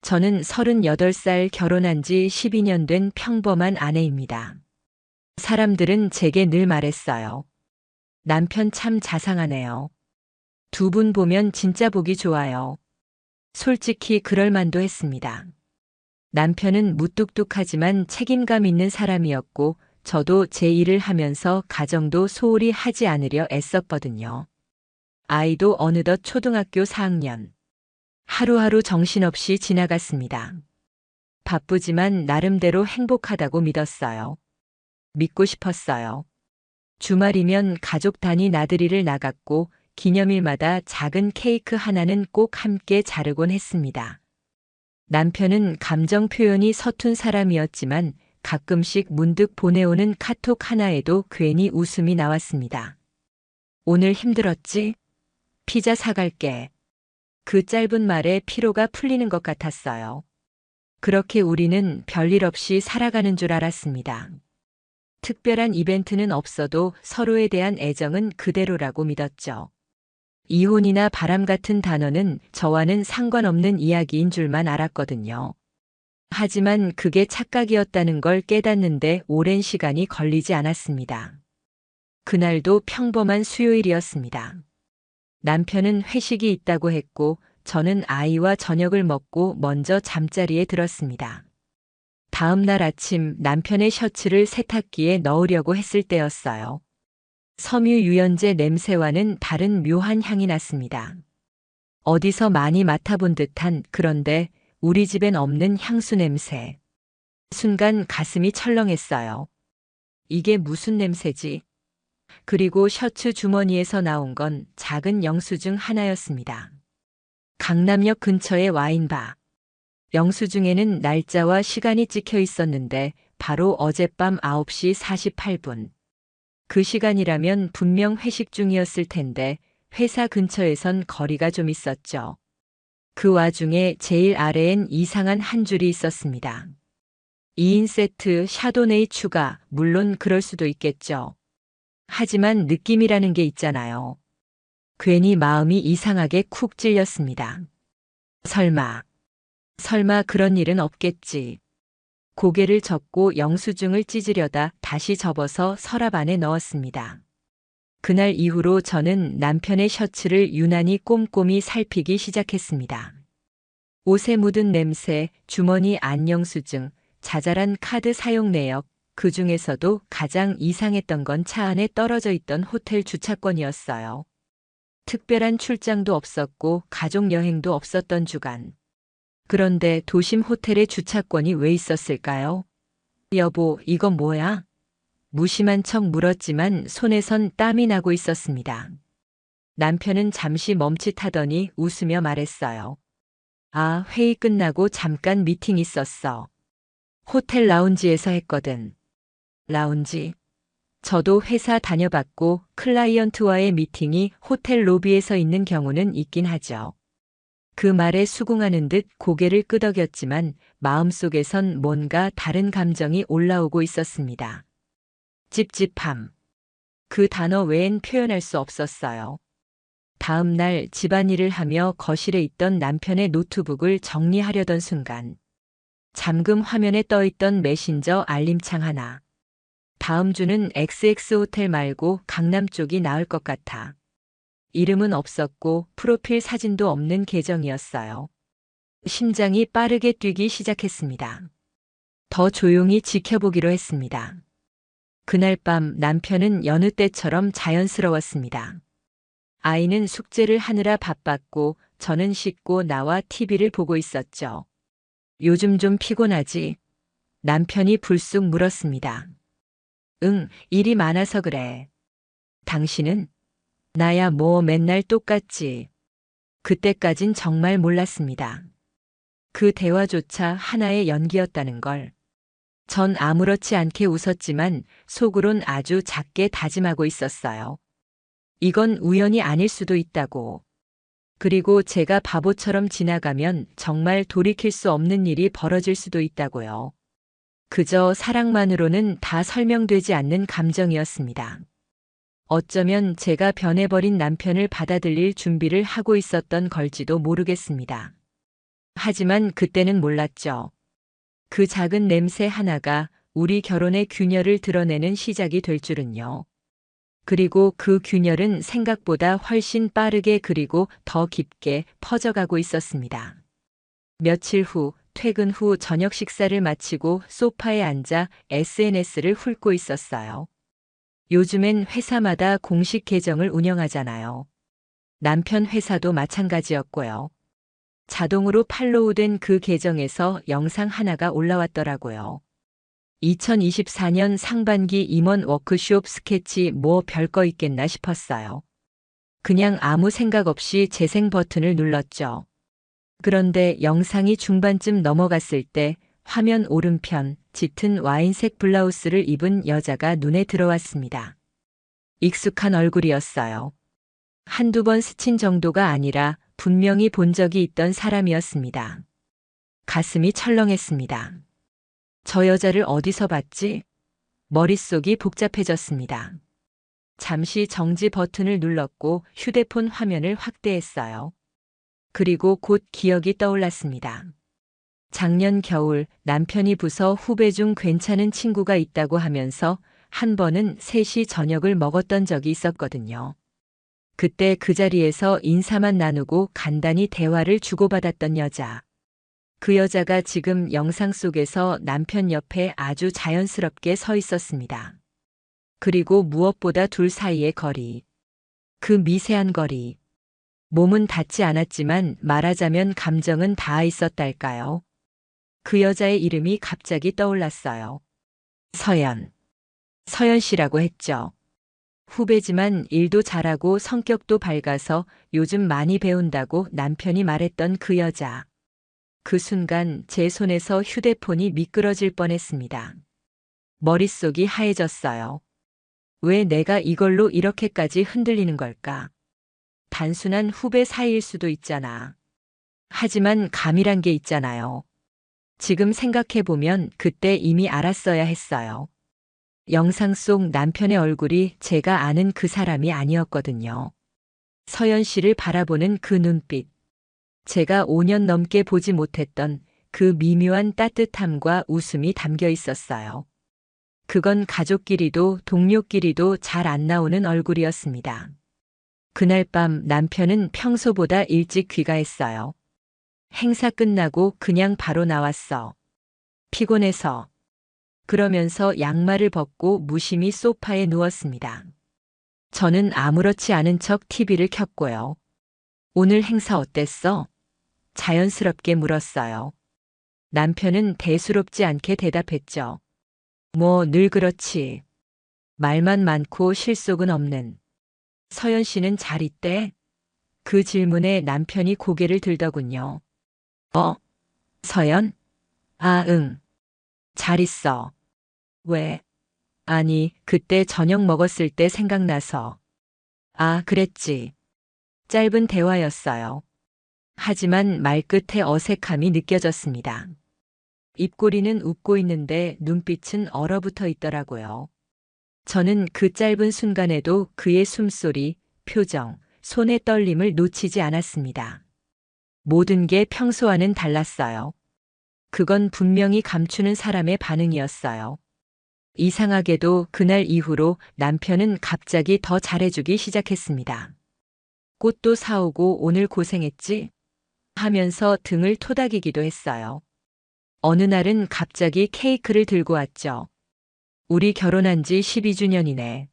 저는 38살 결혼한 지 12년 된 평범한 아내입니다. 사람들은 제게 늘 말했어요. 남편 참 자상하네요. 두 분 보면 진짜 보기 좋아요. 솔직히 그럴 만도 했습니다. 남편은 무뚝뚝하지만 책임감 있는 사람이었고 저도 제 일을 하면서 가정도 소홀히 하지 않으려 애썼거든요. 아이도 어느덧 초등학교 4학년. 하루하루 정신없이 지나갔습니다. 바쁘지만 나름대로 행복하다고 믿었어요. 믿고 싶었어요. 주말이면 가족 단위 나들이를 나갔고 기념일마다 작은 케이크 하나는 꼭 함께 자르곤 했습니다. 남편은 감정 표현이 서툰 사람이었지만 가끔씩 문득 보내오는 카톡 하나에도 괜히 웃음이 나왔습니다. 오늘 힘들었지? 피자 사갈게. 그 짧은 말에 피로가 풀리는 것 같았어요. 그렇게 우리는 별일 없이 살아가는 줄 알았습니다. 특별한 이벤트는 없어도 서로에 대한 애정은 그대로라고 믿었죠. 이혼이나 바람 같은 단어는 저와는 상관없는 이야기인 줄만 알았거든요. 하지만 그게 착각이었다는 걸 깨닫는데 오랜 시간이 걸리지 않았습니다. 그날도 평범한 수요일이었습니다. 남편은 회식이 있다고 했고 저는 아이와 저녁을 먹고 먼저 잠자리에 들었습니다. 다음 날 아침 남편의 셔츠를 세탁기에 넣으려고 했을 때였어요. 섬유 유연제 냄새와는 다른 묘한 향이 났습니다. 어디서 많이 맡아본 듯한, 그런데 우리 집엔 없는 향수 냄새. 순간 가슴이 철렁했어요. 이게 무슨 냄새지? 그리고 셔츠 주머니에서 나온 건 작은 영수증 하나였습니다. 강남역 근처의 와인바. 영수증에는 날짜와 시간이 찍혀 있었는데 바로 어젯밤 9시 48분. 그 시간이라면 분명 회식 중이었을 텐데 회사 근처에선 거리가 좀 있었죠. 그 와중에 제일 아래엔 이상한 한 줄이 있었습니다. 2인 세트 샤도네이 추가, 물론 그럴 수도 있겠죠. 하지만 느낌이라는 게 있잖아요. 괜히 마음이 이상하게 쿡 찔렸습니다. 설마 그런 일은 없겠지. 고개를 젓고 영수증을 찢으려다 다시 접어서 서랍 안에 넣었습니다. 그날 이후로 저는 남편의 셔츠를 유난히 꼼꼼히 살피기 시작했습니다. 옷에 묻은 냄새, 주머니 안 영수증, 자잘한 카드 사용 내역, 그 중에서도 가장 이상했던 건 차 안에 떨어져 있던 호텔 주차권이었어요. 특별한 출장도 없었고 가족 여행도 없었던 주간. 그런데 도심 호텔에 주차권이 왜 있었을까요? 여보, 이건 뭐야? 무심한 척 물었지만 손에선 땀이 나고 있었습니다. 남편은 잠시 멈칫하더니 웃으며 말했어요. 아, 회의 끝나고 잠깐 미팅 있었어. 호텔 라운지에서 했거든. 라운지. 저도 회사 다녀봤고 클라이언트와의 미팅이 호텔 로비에서 있는 경우는 있긴 하죠. 그 말에 수긍하는 듯 고개를 끄덕였지만 마음속에선 뭔가 다른 감정이 올라오고 있었습니다. 찝찝함. 그 단어 외엔 표현할 수 없었어요. 다음 날 집안일을 하며 거실에 있던 남편의 노트북을 정리하려던 순간 잠금 화면에 떠있던 메신저 알림창 하나. 다음 주는 XX 호텔 말고 강남 쪽이 나을 것 같아. 이름은 없었고 프로필 사진도 없는 계정이었어요. 심장이 빠르게 뛰기 시작했습니다. 더 조용히 지켜보기로 했습니다. 그날 밤 남편은 여느 때처럼 자연스러웠습니다. 아이는 숙제를 하느라 바빴고 저는 씻고 나와 TV를 보고 있었죠. 요즘 좀 피곤하지? 남편이 불쑥 물었습니다. 응, 일이 많아서 그래. 당신은? 나야 뭐 맨날 똑같지. 그때까진 정말 몰랐습니다. 그 대화조차 하나의 연기였다는 걸. 전 아무렇지 않게 웃었지만 속으론 아주 작게 다짐하고 있었어요. 이건 우연이 아닐 수도 있다고. 그리고 제가 바보처럼 지나가면 정말 돌이킬 수 없는 일이 벌어질 수도 있다고요. 그저 사랑만으로는 다 설명되지 않는 감정이었습니다. 어쩌면 제가 변해버린 남편을 받아들일 준비를 하고 있었던 걸지도 모르겠습니다. 하지만 그때는 몰랐죠. 그 작은 냄새 하나가 우리 결혼의 균열을 드러내는 시작이 될 줄은요. 그리고 그 균열은 생각보다 훨씬 빠르게 그리고 더 깊게 퍼져가고 있었습니다. 며칠 후, 퇴근 후 저녁 식사를 마치고 소파에 앉아 SNS를 훑고 있었어요. 요즘엔 회사마다 공식 계정을 운영하잖아요. 남편 회사도 마찬가지였고요. 자동으로 팔로우된 그 계정에서 영상 하나가 올라왔더라고요. 2024년 상반기 임원 워크숍 스케치 뭐 별거 있겠나 싶었어요. 그냥 아무 생각 없이 재생 버튼을 눌렀죠. 그런데 영상이 중반쯤 넘어갔을 때 화면 오른편 짙은 와인색 블라우스를 입은 여자가 눈에 들어왔습니다. 익숙한 얼굴이었어요. 한두 번 스친 정도가 아니라 분명히 본 적이 있던 사람이었습니다. 가슴이 철렁했습니다. 저 여자를 어디서 봤지? 머릿속이 복잡해졌습니다. 잠시 정지 버튼을 눌렀고 휴대폰 화면을 확대했어요. 그리고 곧 기억이 떠올랐습니다. 작년 겨울 남편이 부서 후배 중 괜찮은 친구가 있다고 하면서 한 번은 셋이 저녁을 먹었던 적이 있었거든요. 그때 그 자리에서 인사만 나누고 간단히 대화를 주고받았던 여자. 그 여자가 지금 영상 속에서 남편 옆에 아주 자연스럽게 서 있었습니다. 그리고 무엇보다 둘 사이의 거리. 그 미세한 거리. 몸은 닿지 않았지만 말하자면 감정은 닿아 있었달까요? 그 여자의 이름이 갑자기 떠올랐어요. 서연. 서연 씨라고 했죠. 후배지만 일도 잘하고 성격도 밝아서 요즘 많이 배운다고 남편이 말했던 그 여자. 그 순간 제 손에서 휴대폰이 미끄러질 뻔했습니다. 머릿속이 하얘졌어요. 왜 내가 이걸로 이렇게까지 흔들리는 걸까? 단순한 후배 사이일 수도 있잖아. 하지만 감이란 게 있잖아요. 지금 생각해보면 그때 이미 알았어야 했어요. 영상 속 남편의 얼굴이 제가 아는 그 사람이 아니었거든요. 서연 씨를 바라보는 그 눈빛. 제가 5년 넘게 보지 못했던 그 미묘한 따뜻함과 웃음이 담겨 있었어요. 그건 가족끼리도 동료끼리도 잘 안 나오는 얼굴이었습니다. 그날 밤 남편은 평소보다 일찍 귀가했어요. 행사 끝나고 그냥 바로 나왔어. 피곤해서. 그러면서 양말을 벗고 무심히 소파에 누웠습니다. 저는 아무렇지 않은 척 TV를 켰고요. 오늘 행사 어땠어? 자연스럽게 물었어요. 남편은 대수롭지 않게 대답했죠. 뭐 늘 그렇지. 말만 많고 실속은 없는. 서연 씨는 잘 있대? 그 질문에 남편이 고개를 들더군요. 서연? 아, 응. 잘 있어. 왜? 아니, 그때 저녁 먹었을 때 생각나서. 아, 그랬지. 짧은 대화였어요. 하지만 말끝에 어색함이 느껴졌습니다. 입꼬리는 웃고 있는데 눈빛은 얼어붙어 있더라고요. 저는 그 짧은 순간에도 그의 숨소리, 표정, 손의 떨림을 놓치지 않았습니다. 모든 게 평소와는 달랐어요. 그건 분명히 감추는 사람의 반응이었어요. 이상하게도 그날 이후로 남편은 갑자기 더 잘해주기 시작했습니다. 꽃도 사오고 오늘 고생했지? 하면서 등을 토닥이기도 했어요. 어느 날은 갑자기 케이크를 들고 왔죠. 우리 결혼한 지 12주년이네.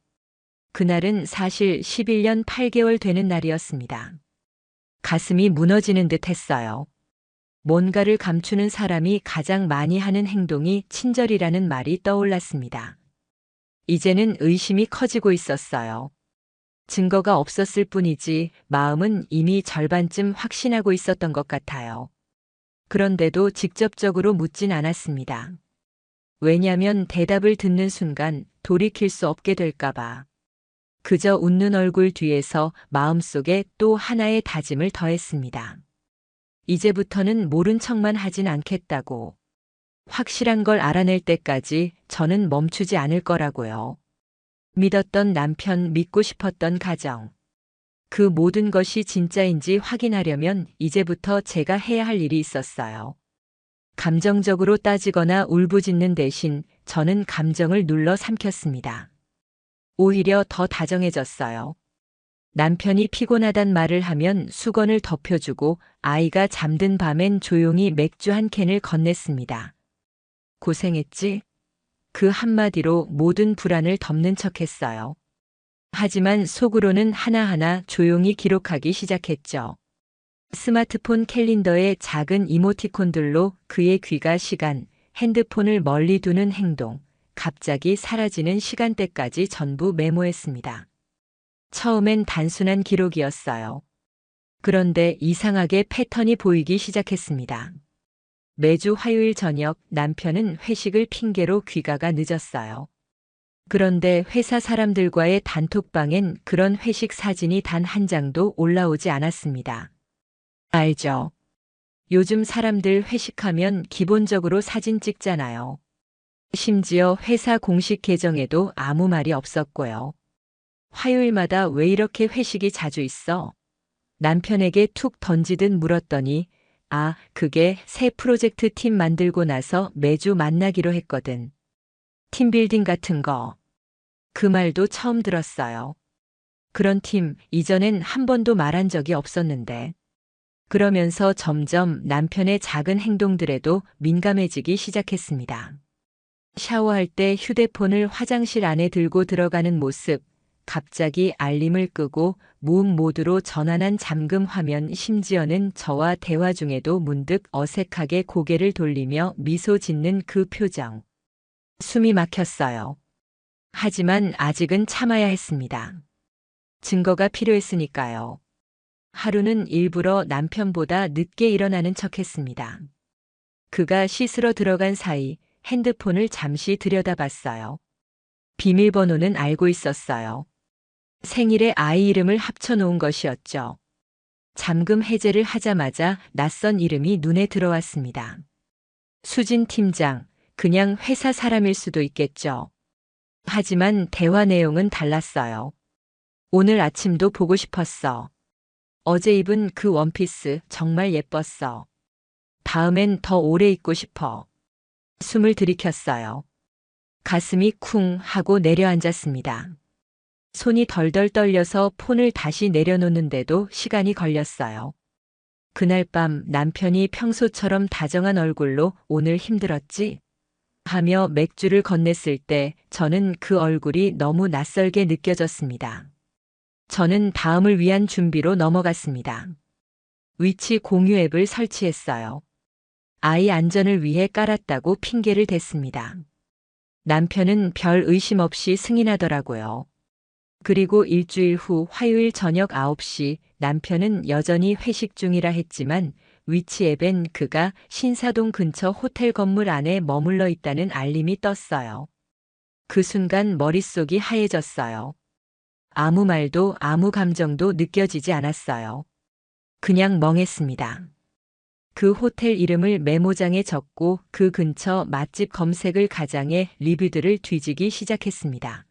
그날은 사실 11년 8개월 되는 날이었습니다. 가슴이 무너지는 듯 했어요. 뭔가를 감추는 사람이 가장 많이 하는 행동이 친절이라는 말이 떠올랐습니다. 이제는 의심이 커지고 있었어요. 증거가 없었을 뿐이지 마음은 이미 절반쯤 확신하고 있었던 것 같아요. 그런데도 직접적으로 묻진 않았습니다. 왜냐면 대답을 듣는 순간 돌이킬 수 없게 될까봐. 그저 웃는 얼굴 뒤에서 마음속에 또 하나의 다짐을 더했습니다. 이제부터는 모른 척만 하진 않겠다고. 확실한 걸 알아낼 때까지 저는 멈추지 않을 거라고요. 믿었던 남편, 믿고 싶었던 가정. 그 모든 것이 진짜인지 확인하려면 이제부터 제가 해야 할 일이 있었어요. 감정적으로 따지거나 울부짖는 대신 저는 감정을 눌러 삼켰습니다. 오히려 더 다정해졌어요. 남편이 피곤하단 말을 하면 수건을 덮여주고 아이가 잠든 밤엔 조용히 맥주 한 캔을 건넸습니다. 고생했지? 그 한마디로 모든 불안을 덮는 척했어요. 하지만 속으로는 하나하나 조용히 기록하기 시작했죠. 스마트폰 캘린더에 작은 이모티콘들로 그의 귀가 시간, 핸드폰을 멀리 두는 행동, 갑자기 사라지는 시간대까지 전부 메모했습니다. 처음엔 단순한 기록이었어요. 그런데 이상하게 패턴이 보이기 시작했습니다. 매주 화요일 저녁 남편은 회식을 핑계로 귀가가 늦었어요. 그런데 회사 사람들과의 단톡방엔 그런 회식 사진이 단 한 장도 올라오지 않았습니다. 알죠? 요즘 사람들 회식하면 기본적으로 사진 찍잖아요. 심지어 회사 공식 계정에도 아무 말이 없었고요. 화요일마다 왜 이렇게 회식이 자주 있어? 남편에게 툭 던지듯 물었더니 그게 새 프로젝트 팀 만들고 나서 매주 만나기로 했거든. 팀빌딩 같은 거. 그 말도 처음 들었어요. 그런 팀 이전엔 한 번도 말한 적이 없었는데. 그러면서 점점 남편의 작은 행동들에도 민감해지기 시작했습니다. 샤워할 때 휴대폰을 화장실 안에 들고 들어가는 모습, 갑자기 알림을 끄고 무음 모드로 전환한 잠금 화면, 심지어는 저와 대화 중에도 문득 어색하게 고개를 돌리며 미소 짓는 그 표정. 숨이 막혔어요. 하지만 아직은 참아야 했습니다. 증거가 필요했으니까요. 하루는 일부러 남편보다 늦게 일어나는 척했습니다. 그가 씻으러 들어간 사이 핸드폰을 잠시 들여다봤어요. 비밀번호는 알고 있었어요. 생일에 아이 이름을 합쳐놓은 것이었죠. 잠금 해제를 하자마자 낯선 이름이 눈에 들어왔습니다. 수진 팀장, 그냥 회사 사람일 수도 있겠죠. 하지만 대화 내용은 달랐어요. 오늘 아침도 보고 싶었어. 어제 입은 그 원피스 정말 예뻤어. 다음엔 더 오래 입고 싶어. 숨을 들이켰어요. 가슴이 쿵 하고 내려앉았습니다. 손이 덜덜 떨려서 폰을 다시 내려놓는데도 시간이 걸렸어요. 그날 밤 남편이 평소처럼 다정한 얼굴로 오늘 힘들었지? 하며 맥주를 건넸을 때 저는 그 얼굴이 너무 낯설게 느껴졌습니다. 저는 다음을 위한 준비로 넘어갔습니다. 위치 공유 앱을 설치했어요. 아이 안전을 위해 깔았다고 핑계를 댔습니다. 남편은 별 의심 없이 승인하더라고요. 그리고 일주일 후 화요일 저녁 9시 남편은 여전히 회식 중이라 했지만 위치 앱엔 그가 신사동 근처 호텔 건물 안에 머물러 있다는 알림이 떴어요. 그 순간 머릿속이 하얘졌어요. 아무 말도 아무 감정도 느껴지지 않았어요. 그냥 멍했습니다. 그 호텔 이름을 메모장에 적고 그 근처 맛집 검색을 가장해 리뷰들을 뒤지기 시작했습니다.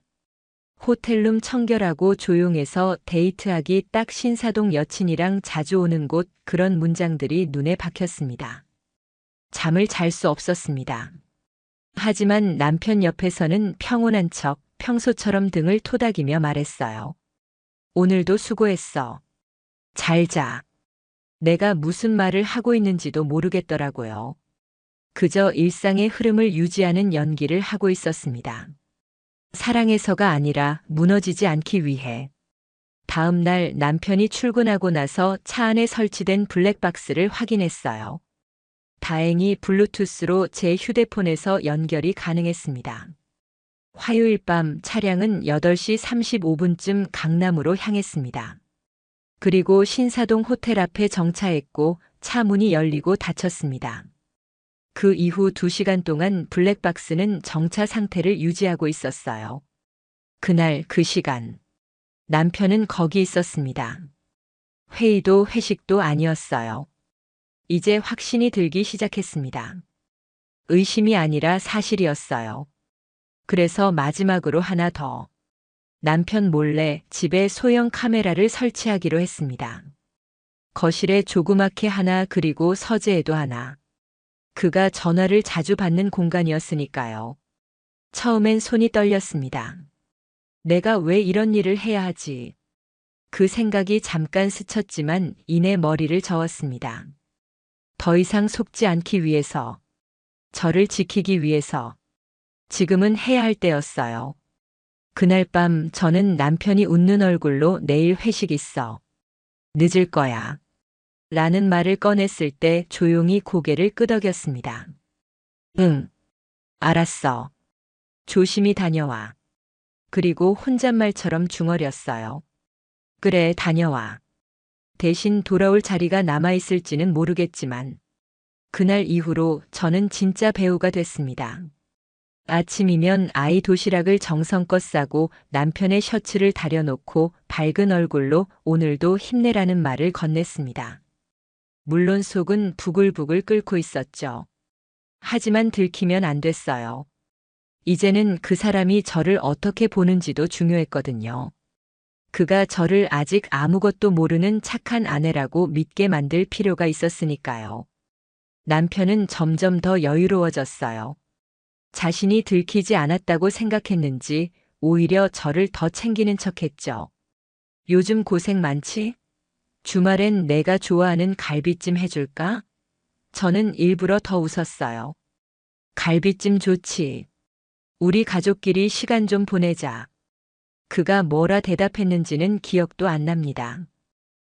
호텔룸 청결하고 조용해서 데이트하기 딱 신사동 여친이랑 자주 오는 곳, 그런 문장들이 눈에 박혔습니다. 잠을 잘 수 없었습니다. 하지만 남편 옆에서는 평온한 척 평소처럼 등을 토닥이며 말했어요. 오늘도 수고했어. 잘 자. 내가 무슨 말을 하고 있는지도 모르겠더라고요. 그저 일상의 흐름을 유지하는 연기를 하고 있었습니다. 사랑해서가 아니라 무너지지 않기 위해. 다음 날 남편이 출근하고 나서 차 안에 설치된 블랙박스를 확인했어요. 다행히 블루투스로 제 휴대폰에서 연결이 가능했습니다. 화요일 밤 차량은 8시 35분쯤 강남으로 향했습니다. 그리고 신사동 호텔 앞에 정차했고 차 문이 열리고 닫혔습니다. 그 이후 2시간 동안 블랙박스는 정차 상태를 유지하고 있었어요. 그날 그 시간, 남편은 거기 있었습니다. 회의도 회식도 아니었어요. 이제 확신이 들기 시작했습니다. 의심이 아니라 사실이었어요. 그래서 마지막으로 하나 더. 남편 몰래 집에 소형 카메라를 설치하기로 했습니다. 거실에 조그맣게 하나 그리고 서재에도 하나. 그가 전화를 자주 받는 공간이었으니까요. 처음엔 손이 떨렸습니다. 내가 왜 이런 일을 해야 하지? 그 생각이 잠깐 스쳤지만 이내 머리를 저었습니다. 더 이상 속지 않기 위해서, 저를 지키기 위해서, 지금은 해야 할 때였어요. 그날 밤 저는 남편이 웃는 얼굴로 내일 회식 있어. 늦을 거야. 라는 말을 꺼냈을 때 조용히 고개를 끄덕였습니다. 응, 알았어. 조심히 다녀와. 그리고 혼잣말처럼 중얼였어요. 그래, 다녀와. 대신 돌아올 자리가 남아있을지는 모르겠지만, 그날 이후로 저는 진짜 배우가 됐습니다. 아침이면 아이 도시락을 정성껏 싸고 남편의 셔츠를 다려놓고 밝은 얼굴로 오늘도 힘내라는 말을 건넸습니다. 물론 속은 부글부글 끓고 있었죠. 하지만 들키면 안 됐어요. 이제는 그 사람이 저를 어떻게 보는지도 중요했거든요. 그가 저를 아직 아무것도 모르는 착한 아내라고 믿게 만들 필요가 있었으니까요. 남편은 점점 더 여유로워졌어요. 자신이 들키지 않았다고 생각했는지 오히려 저를 더 챙기는 척했죠. 요즘 고생 많지? 주말엔 내가 좋아하는 갈비찜 해줄까? 저는 일부러 더 웃었어요. 갈비찜 좋지. 우리 가족끼리 시간 좀 보내자. 그가 뭐라 대답했는지는 기억도 안 납니다.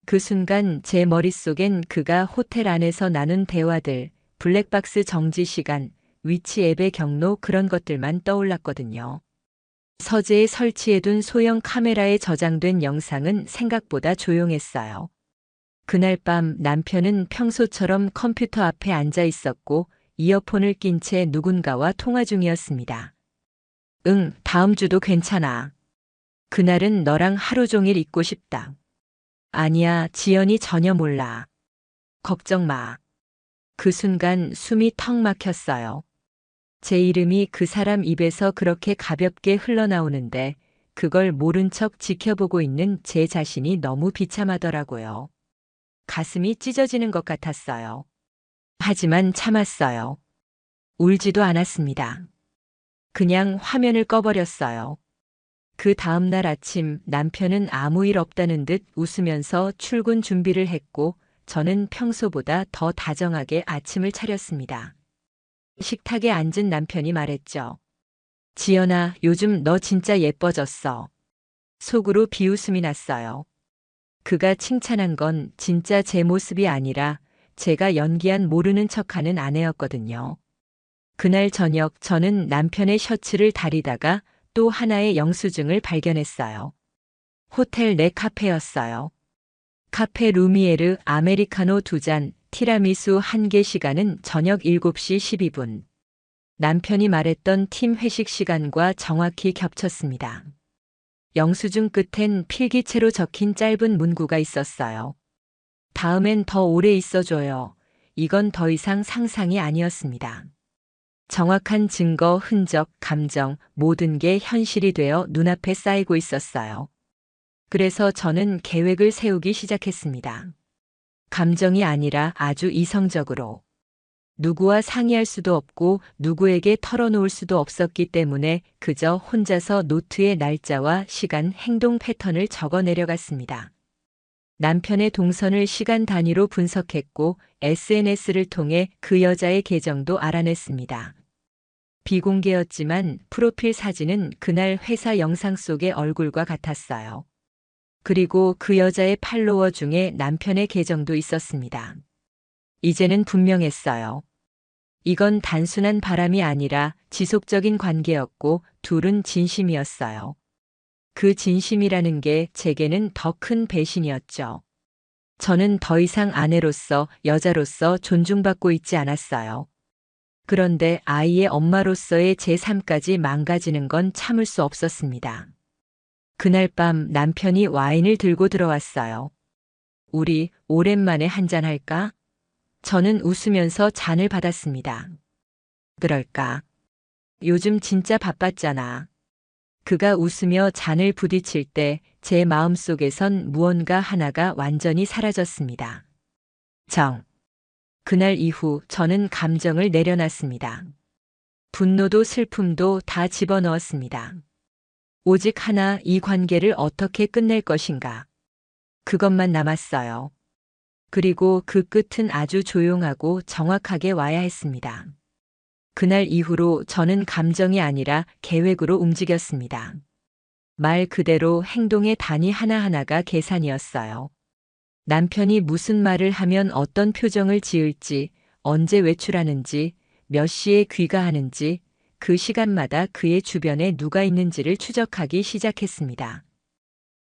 그 순간 제 머릿속엔 그가 호텔 안에서 나눈 대화들, 블랙박스 정지 시간, 위치 앱의 경로 그런 것들만 떠올랐거든요. 서재에 설치해둔 소형 카메라에 저장된 영상은 생각보다 조용했어요. 그날 밤 남편은 평소처럼 컴퓨터 앞에 앉아 있었고 이어폰을 낀 채 누군가와 통화 중이었습니다. 응, 다음 주도 괜찮아. 그날은 너랑 하루 종일 있고 싶다. 아니야, 지연이 전혀 몰라. 걱정 마. 그 순간 숨이 턱 막혔어요. 제 이름이 그 사람 입에서 그렇게 가볍게 흘러나오는데 그걸 모른 척 지켜보고 있는 제 자신이 너무 비참하더라고요. 가슴이 찢어지는 것 같았어요. 하지만 참았어요. 울지도 않았습니다. 그냥 화면을 꺼버렸어요. 그 다음날 아침 남편은 아무 일 없다는 듯 웃으면서 출근 준비를 했고 저는 평소보다 더 다정하게 아침을 차렸습니다. 식탁에 앉은 남편이 말했죠. 지연아, 요즘 너 진짜 예뻐졌어. 속으로 비웃음이 났어요. 그가 칭찬한 건 진짜 제 모습이 아니라 제가 연기한 모르는 척하는 아내였거든요. 그날 저녁 저는 남편의 셔츠를 다리다가 또 하나의 영수증을 발견했어요. 호텔 내 카페였어요. 카페 루미에르 아메리카노 2잔, 티라미수 1개 시간은 저녁 7시 12분. 남편이 말했던 팀 회식 시간과 정확히 겹쳤습니다. 영수증 끝엔 필기체로 적힌 짧은 문구가 있었어요. 다음엔 더 오래 있어줘요. 이건 더 이상 상상이 아니었습니다. 정확한 증거, 흔적, 감정, 모든 게 현실이 되어 눈앞에 쌓이고 있었어요. 그래서 저는 계획을 세우기 시작했습니다. 감정이 아니라 아주 이성적으로. 누구와 상의할 수도 없고 누구에게 털어놓을 수도 없었기 때문에 그저 혼자서 노트에 날짜와 시간, 행동 패턴을 적어 내려갔습니다. 남편의 동선을 시간 단위로 분석했고 SNS를 통해 그 여자의 계정도 알아냈습니다. 비공개였지만 프로필 사진은 그날 회사 영상 속의 얼굴과 같았어요. 그리고 그 여자의 팔로워 중에 남편의 계정도 있었습니다. 이제는 분명했어요. 이건 단순한 바람이 아니라 지속적인 관계였고 둘은 진심이었어요. 그 진심이라는 게 제게는 더 큰 배신이었죠. 저는 더 이상 아내로서 여자로서 존중받고 있지 않았어요. 그런데 아이의 엄마로서의 제 삶까지 망가지는 건 참을 수 없었습니다. 그날 밤 남편이 와인을 들고 들어왔어요. 우리 오랜만에 한잔할까? 저는 웃으면서 잔을 받았습니다. 그럴까? 요즘 진짜 바빴잖아. 그가 웃으며 잔을 부딪힐 때 제 마음속에선 무언가 하나가 완전히 사라졌습니다. 정. 그날 이후 저는 감정을 내려놨습니다. 분노도 슬픔도 다 집어넣었습니다. 오직 하나, 이 관계를 어떻게 끝낼 것인가. 그것만 남았어요. 그리고 그 끝은 아주 조용하고 정확하게 와야 했습니다. 그날 이후로 저는 감정이 아니라 계획으로 움직였습니다. 말 그대로 행동의 단위 하나하나가 계산이었어요. 남편이 무슨 말을 하면 어떤 표정을 지을지, 언제 외출하는지, 몇 시에 귀가하는지, 그 시간마다 그의 주변에 누가 있는지를 추적하기 시작했습니다.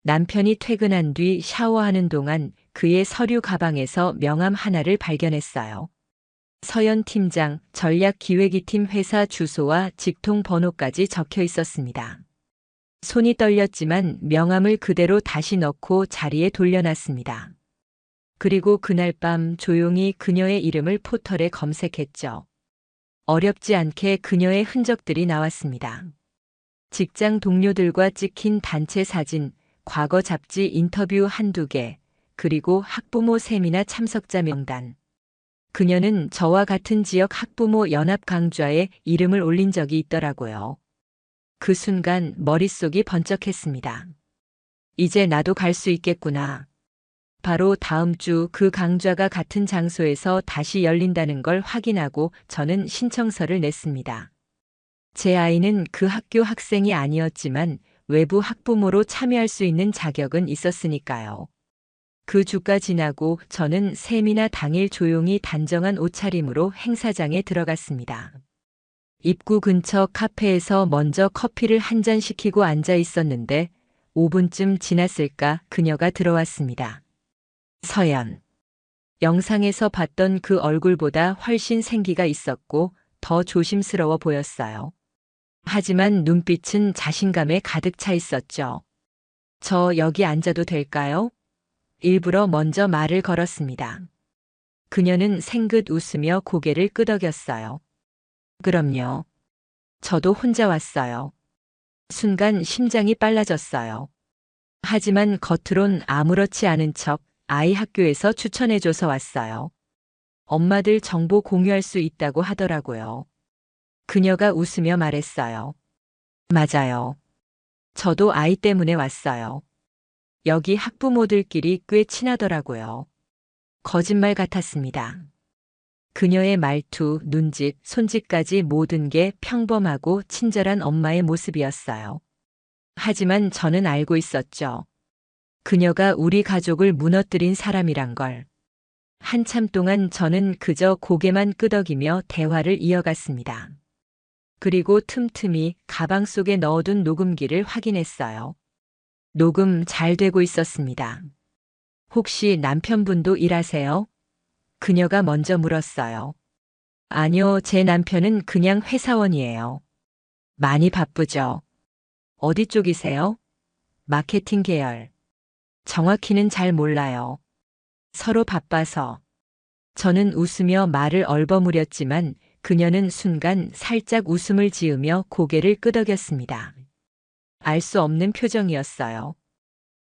남편이 퇴근한 뒤 샤워하는 동안 그의 서류 가방에서 명함 하나를 발견했어요. 서연 팀장, 전략기획이팀 회사 주소와 직통 번호까지 적혀 있었습니다. 손이 떨렸지만 명함을 그대로 다시 넣고 자리에 돌려놨습니다. 그리고 그날 밤 조용히 그녀의 이름을 포털에 검색했죠. 어렵지 않게 그녀의 흔적들이 나왔습니다. 직장 동료들과 찍힌 단체 사진, 과거 잡지 인터뷰 한두 개, 그리고 학부모 세미나 참석자 명단. 그녀는 저와 같은 지역 학부모 연합 강좌에 이름을 올린 적이 있더라고요. 그 순간 머릿속이 번쩍했습니다. 이제 나도 갈 수 있겠구나. 바로 다음 주 그 강좌가 같은 장소에서 다시 열린다는 걸 확인하고 저는 신청서를 냈습니다. 제 아이는 그 학교 학생이 아니었지만 외부 학부모로 참여할 수 있는 자격은 있었으니까요. 그 주가 지나고 저는 세미나 당일 조용히 단정한 옷차림으로 행사장에 들어갔습니다. 입구 근처 카페에서 먼저 커피를 한 잔 시키고 앉아 있었는데 5분쯤 지났을까 그녀가 들어왔습니다. 서연. 영상에서 봤던 그 얼굴보다 훨씬 생기가 있었고 더 조심스러워 보였어요. 하지만 눈빛은 자신감에 가득 차 있었죠. 저 여기 앉아도 될까요? 일부러 먼저 말을 걸었습니다. 그녀는 생긋 웃으며 고개를 끄덕였어요. 그럼요. 저도 혼자 왔어요. 순간 심장이 빨라졌어요. 하지만 겉으론 아무렇지 않은 척 아이 학교에서 추천해줘서 왔어요. 엄마들 정보 공유할 수 있다고 하더라고요. 그녀가 웃으며 말했어요. 맞아요. 저도 아이 때문에 왔어요. 여기 학부모들끼리 꽤 친하더라고요. 거짓말 같았습니다. 그녀의 말투, 눈짓, 손짓까지 모든 게 평범하고 친절한 엄마의 모습이었어요. 하지만 저는 알고 있었죠. 그녀가 우리 가족을 무너뜨린 사람이란 걸. 한참 동안 저는 그저 고개만 끄덕이며 대화를 이어갔습니다. 그리고 틈틈이 가방 속에 넣어둔 녹음기를 확인했어요. 녹음 잘 되고 있었습니다. 혹시 남편분도 일하세요? 그녀가 먼저 물었어요. 아니요, 제 남편은 그냥 회사원이에요. 많이 바쁘죠? 어디 쪽이세요? 마케팅 계열. 정확히는 잘 몰라요. 서로 바빠서. 저는 웃으며 말을 얼버무렸지만 그녀는 순간 살짝 웃음을 지으며 고개를 끄덕였습니다. 알 수 없는 표정이었어요.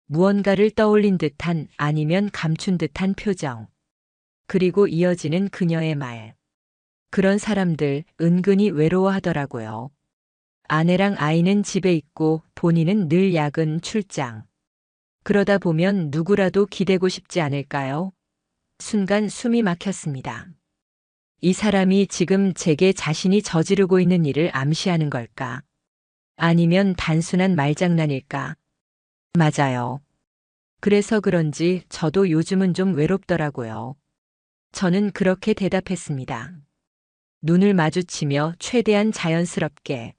무언가를 떠올린 듯한 아니면 감춘 듯한 표정. 그리고 이어지는 그녀의 말. 그런 사람들 은근히 외로워하더라고요. 아내랑 아이는 집에 있고 본인은 늘 야근 출장. 그러다 보면 누구라도 기대고 싶지 않을까요? 순간 숨이 막혔습니다. 이 사람이 지금 제게 자신이 저지르고 있는 일을 암시하는 걸까? 아니면 단순한 말장난일까? 맞아요. 그래서 그런지 저도 요즘은 좀 외롭더라고요. 저는 그렇게 대답했습니다. 눈을 마주치며 최대한 자연스럽게.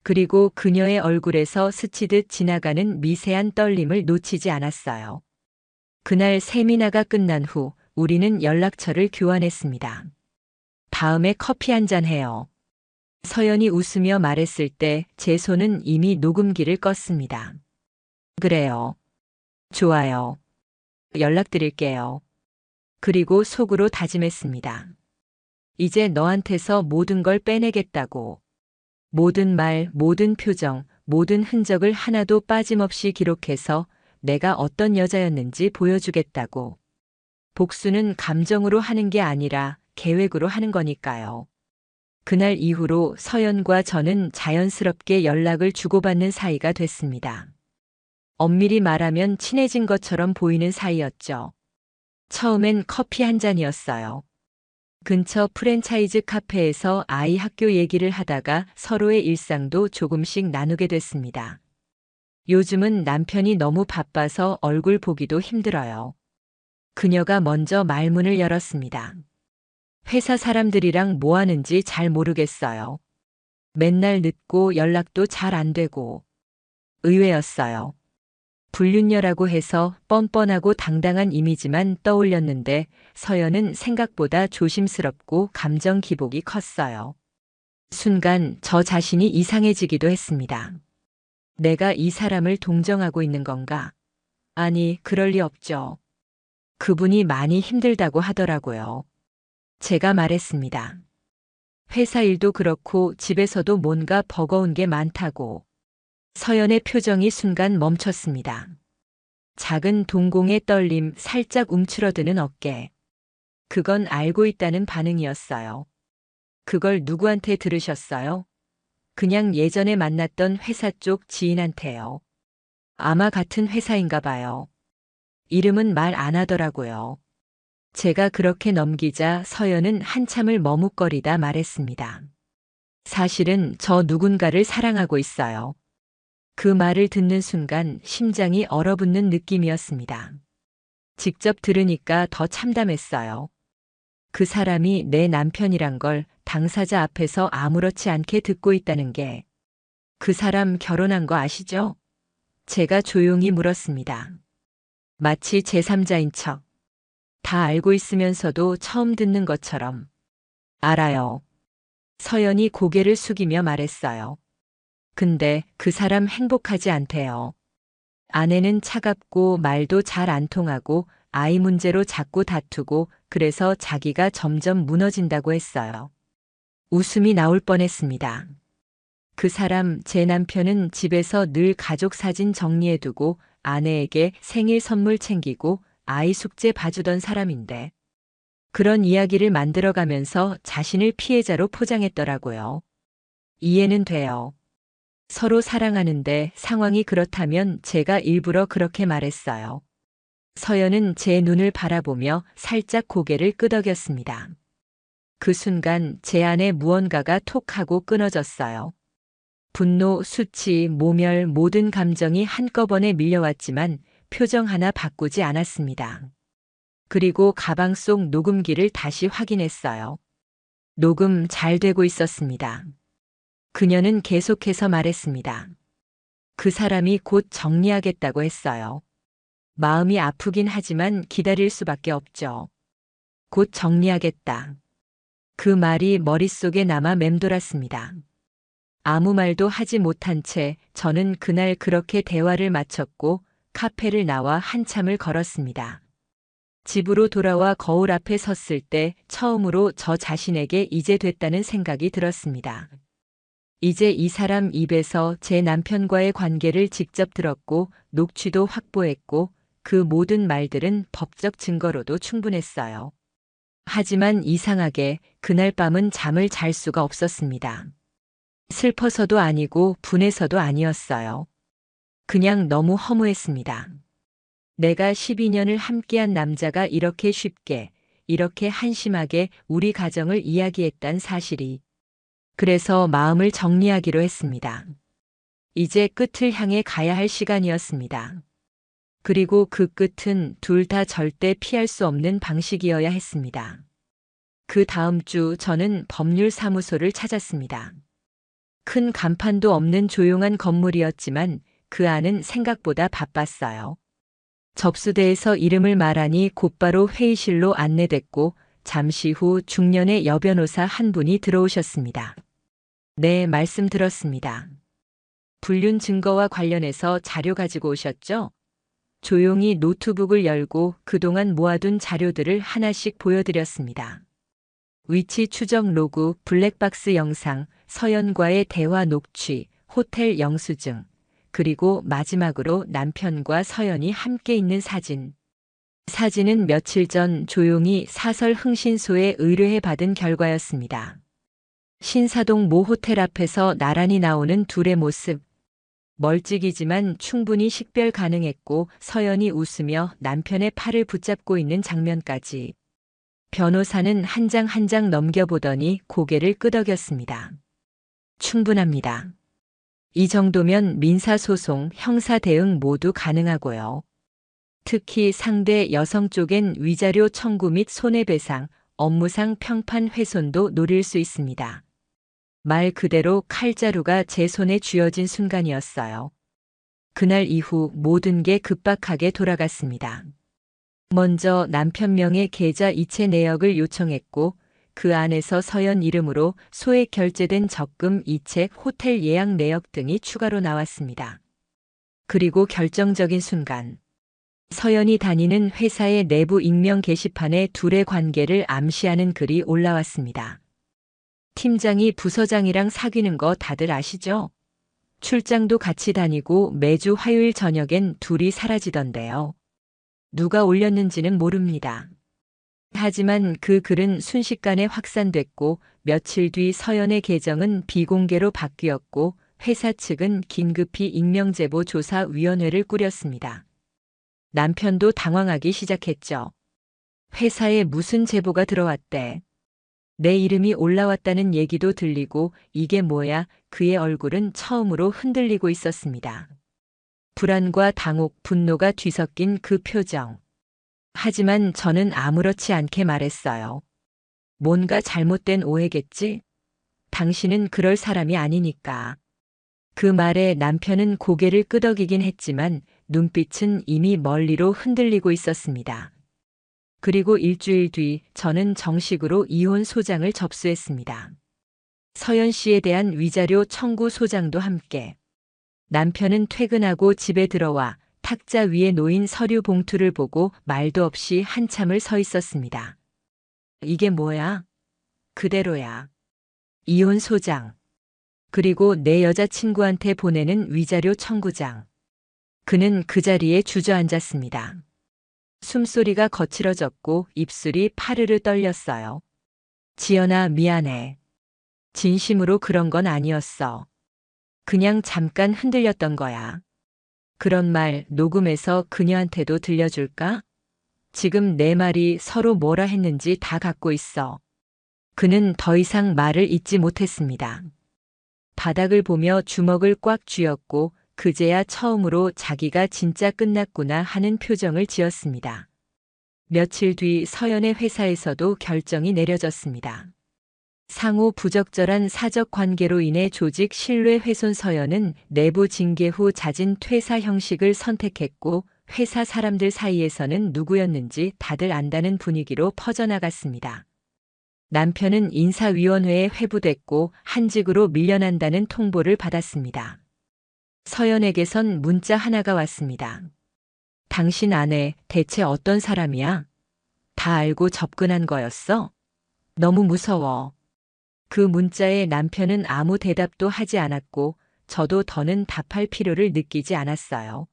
그리고 그녀의 얼굴에서 스치듯 지나가는 미세한 떨림을 놓치지 않았어요. 그날 세미나가 끝난 후 우리는 연락처를 교환했습니다. 다음에 커피 한잔 해요. 서연이 웃으며 말했을 때 제 손은 이미 녹음기를 껐습니다. 그래요. 좋아요. 연락드릴게요. 그리고 속으로 다짐했습니다. 이제 너한테서 모든 걸 빼내겠다고. 모든 말, 모든 표정, 모든 흔적을 하나도 빠짐없이 기록해서 내가 어떤 여자였는지 보여주겠다고. 복수는 감정으로 하는 게 아니라 계획으로 하는 거니까요. 그날 이후로 서연과 저는 자연스럽게 연락을 주고받는 사이가 됐습니다. 엄밀히 말하면 친해진 것처럼 보이는 사이였죠. 처음엔 커피 한 잔이었어요. 근처 프랜차이즈 카페에서 아이 학교 얘기를 하다가 서로의 일상도 조금씩 나누게 됐습니다. 요즘은 남편이 너무 바빠서 얼굴 보기도 힘들어요. 그녀가 먼저 말문을 열었습니다. 회사 사람들이랑 뭐 하는지 잘 모르겠어요. 맨날 늦고 연락도 잘 안 되고. 의외였어요. 불륜녀라고 해서 뻔뻔하고 당당한 이미지만 떠올렸는데 서연은 생각보다 조심스럽고 감정 기복이 컸어요. 순간 저 자신이 이상해지기도 했습니다. 내가 이 사람을 동정하고 있는 건가? 아니, 그럴 리 없죠. 그분이 많이 힘들다고 하더라고요. 제가 말했습니다. 회사 일도 그렇고 집에서도 뭔가 버거운 게 많다고. 서연의 표정이 순간 멈췄습니다. 작은 동공의 떨림, 살짝 움츠러드는 어깨. 그건 알고 있다는 반응이었어요. 그걸 누구한테 들으셨어요? 그냥 예전에 만났던 회사 쪽 지인한테요. 아마 같은 회사인가 봐요. 이름은 말 안 하더라고요. 제가 그렇게 넘기자 서연은 한참을 머뭇거리다 말했습니다. 사실은 저 누군가를 사랑하고 있어요. 그 말을 듣는 순간 심장이 얼어붙는 느낌이었습니다. 직접 들으니까 더 참담했어요. 그 사람이 내 남편이란 걸 당사자 앞에서 아무렇지 않게 듣고 있다는 게. 그 사람 결혼한 거 아시죠? 제가 조용히 물었습니다. 마치 제3자인 척. 다 알고 있으면서도 처음 듣는 것처럼. 알아요. 서연이 고개를 숙이며 말했어요. 근데 그 사람 행복하지 않대요. 아내는 차갑고 말도 잘 안 통하고 아이 문제로 자꾸 다투고 그래서 자기가 점점 무너진다고 했어요. 웃음이 나올 뻔했습니다. 그 사람, 제 남편은 집에서 늘 가족 사진 정리해두고 아내에게 생일 선물 챙기고 아이 숙제 봐주던 사람인데 그런 이야기를 만들어가면서 자신을 피해자로 포장했더라고요. 이해는 돼요. 서로 사랑하는데 상황이 그렇다면 제가 일부러 그렇게 말했어요. 서연은 제 눈을 바라보며 살짝 고개를 끄덕였습니다. 그 순간 제 안에 무언가가 톡 하고 끊어졌어요. 분노, 수치, 모멸 모든 감정이 한꺼번에 밀려왔지만 표정 하나 바꾸지 않았습니다. 그리고 가방 속 녹음기를 다시 확인했어요. 녹음 잘 되고 있었습니다. 그녀는 계속해서 말했습니다. 그 사람이 곧 정리하겠다고 했어요. 마음이 아프긴 하지만 기다릴 수밖에 없죠. 곧 정리하겠다. 그 말이 머릿속에 남아 맴돌았습니다. 아무 말도 하지 못한 채 저는 그날 그렇게 대화를 마쳤고 카페를 나와 한참을 걸었습니다. 집으로 돌아와 거울 앞에 섰을 때 처음으로 저 자신에게 이제 됐다는 생각이 들었습니다. 이제 이 사람 입에서 제 남편과의 관계를 직접 들었고 녹취도 확보했고 그 모든 말들은 법적 증거로도 충분했어요. 하지만 이상하게 그날 밤은 잠을 잘 수가 없었습니다. 슬퍼서도 아니고 분해서도 아니었어요. 그냥 너무 허무했습니다. 내가 12년을 함께한 남자가 이렇게 쉽게, 이렇게 한심하게 우리 가정을 이야기했단 사실이. 그래서 마음을 정리하기로 했습니다. 이제 끝을 향해 가야 할 시간이었습니다. 그리고 그 끝은 둘 다 절대 피할 수 없는 방식이어야 했습니다. 그 다음 주 저는 법률사무소를 찾았습니다. 큰 간판도 없는 조용한 건물이었지만 그 안은 생각보다 바빴어요. 접수대에서 이름을 말하니 곧바로 회의실로 안내됐고 잠시 후 중년의 여변호사 한 분이 들어오셨습니다. 네, 말씀 들었습니다. 불륜 증거와 관련해서 자료 가지고 오셨죠? 조용히 노트북을 열고 그동안 모아둔 자료들을 하나씩 보여드렸습니다. 위치 추적 로그, 블랙박스 영상, 서연과의 대화 녹취, 호텔 영수증, 그리고 마지막으로 남편과 서연이 함께 있는 사진. 사진은 며칠 전 조용히 사설 흥신소에 의뢰해 받은 결과였습니다. 신사동 모 호텔 앞에서 나란히 나오는 둘의 모습. 멀찍이지만 충분히 식별 가능했고 서연이 웃으며 남편의 팔을 붙잡고 있는 장면까지. 변호사는 한 장 한 장 넘겨보더니 고개를 끄덕였습니다. 충분합니다. 이 정도면 민사소송, 형사대응 모두 가능하고요. 특히 상대 여성 쪽엔 위자료 청구 및 손해배상, 업무상 평판 훼손도 노릴 수 있습니다. 말 그대로 칼자루가 제 손에 쥐어진 순간이었어요. 그날 이후 모든 게 급박하게 돌아갔습니다. 먼저 남편 명의 계좌 이체 내역을 요청했고 그 안에서 서연 이름으로 소액 결제된 적금 이체, 호텔 예약 내역 등이 추가로 나왔습니다. 그리고 결정적인 순간 서연이 다니는 회사의 내부 익명 게시판에 둘의 관계를 암시하는 글이 올라왔습니다. 팀장이 부서장이랑 사귀는 거 다들 아시죠? 출장도 같이 다니고 매주 화요일 저녁엔 둘이 사라지던데요. 누가 올렸는지는 모릅니다. 하지만 그 글은 순식간에 확산됐고 며칠 뒤 서연의 계정은 비공개로 바뀌었고 회사 측은 긴급히 익명제보조사위원회를 꾸렸습니다. 남편도 당황하기 시작했죠. 회사에 무슨 제보가 들어왔대. 내 이름이 올라왔다는 얘기도 들리고 이게 뭐야? 그의 얼굴은 처음으로 흔들리고 있었습니다. 불안과 당혹, 분노가 뒤섞인 그 표정. 하지만 저는 아무렇지 않게 말했어요. 뭔가 잘못된 오해겠지? 당신은 그럴 사람이 아니니까. 그 말에 남편은 고개를 끄덕이긴 했지만 눈빛은 이미 멀리로 흔들리고 있었습니다. 그리고 일주일 뒤 저는 정식으로 이혼 소장을 접수했습니다. 서연 씨에 대한 위자료 청구 소장도 함께. 남편은 퇴근하고 집에 들어와 탁자 위에 놓인 서류 봉투를 보고 말도 없이 한참을 서 있었습니다. 이게 뭐야? 그대로야. 이혼 소장. 그리고 내 여자친구한테 보내는 위자료 청구장. 그는 그 자리에 주저앉았습니다. 숨소리가 거칠어졌고 입술이 파르르 떨렸어요. 지연아, 미안해. 진심으로 그런 건 아니었어. 그냥 잠깐 흔들렸던 거야. 그런 말 녹음해서 그녀한테도 들려줄까? 지금 내 말이 서로 뭐라 했는지 다 갖고 있어. 그는 더 이상 말을 잇지 못했습니다. 바닥을 보며 주먹을 꽉 쥐었고 그제야 처음으로 자기가 진짜 끝났구나 하는 표정을 지었습니다. 며칠 뒤 서연의 회사에서도 결정이 내려졌습니다. 상호 부적절한 사적 관계로 인해 조직 신뢰 훼손. 서연은 내부 징계 후 잦은 퇴사 형식을 선택했고 회사 사람들 사이에서는 누구였는지 다들 안다는 분위기로 퍼져나갔습니다. 남편은 인사위원회에 회부됐고 한직으로 밀려난다는 통보를 받았습니다. 서연에게선 문자 하나가 왔습니다. 당신 아내 대체 어떤 사람이야? 다 알고 접근한 거였어? 너무 무서워. 그 문자에 남편은 아무 대답도 하지 않았고 저도 더는 답할 필요를 느끼지 않았어요.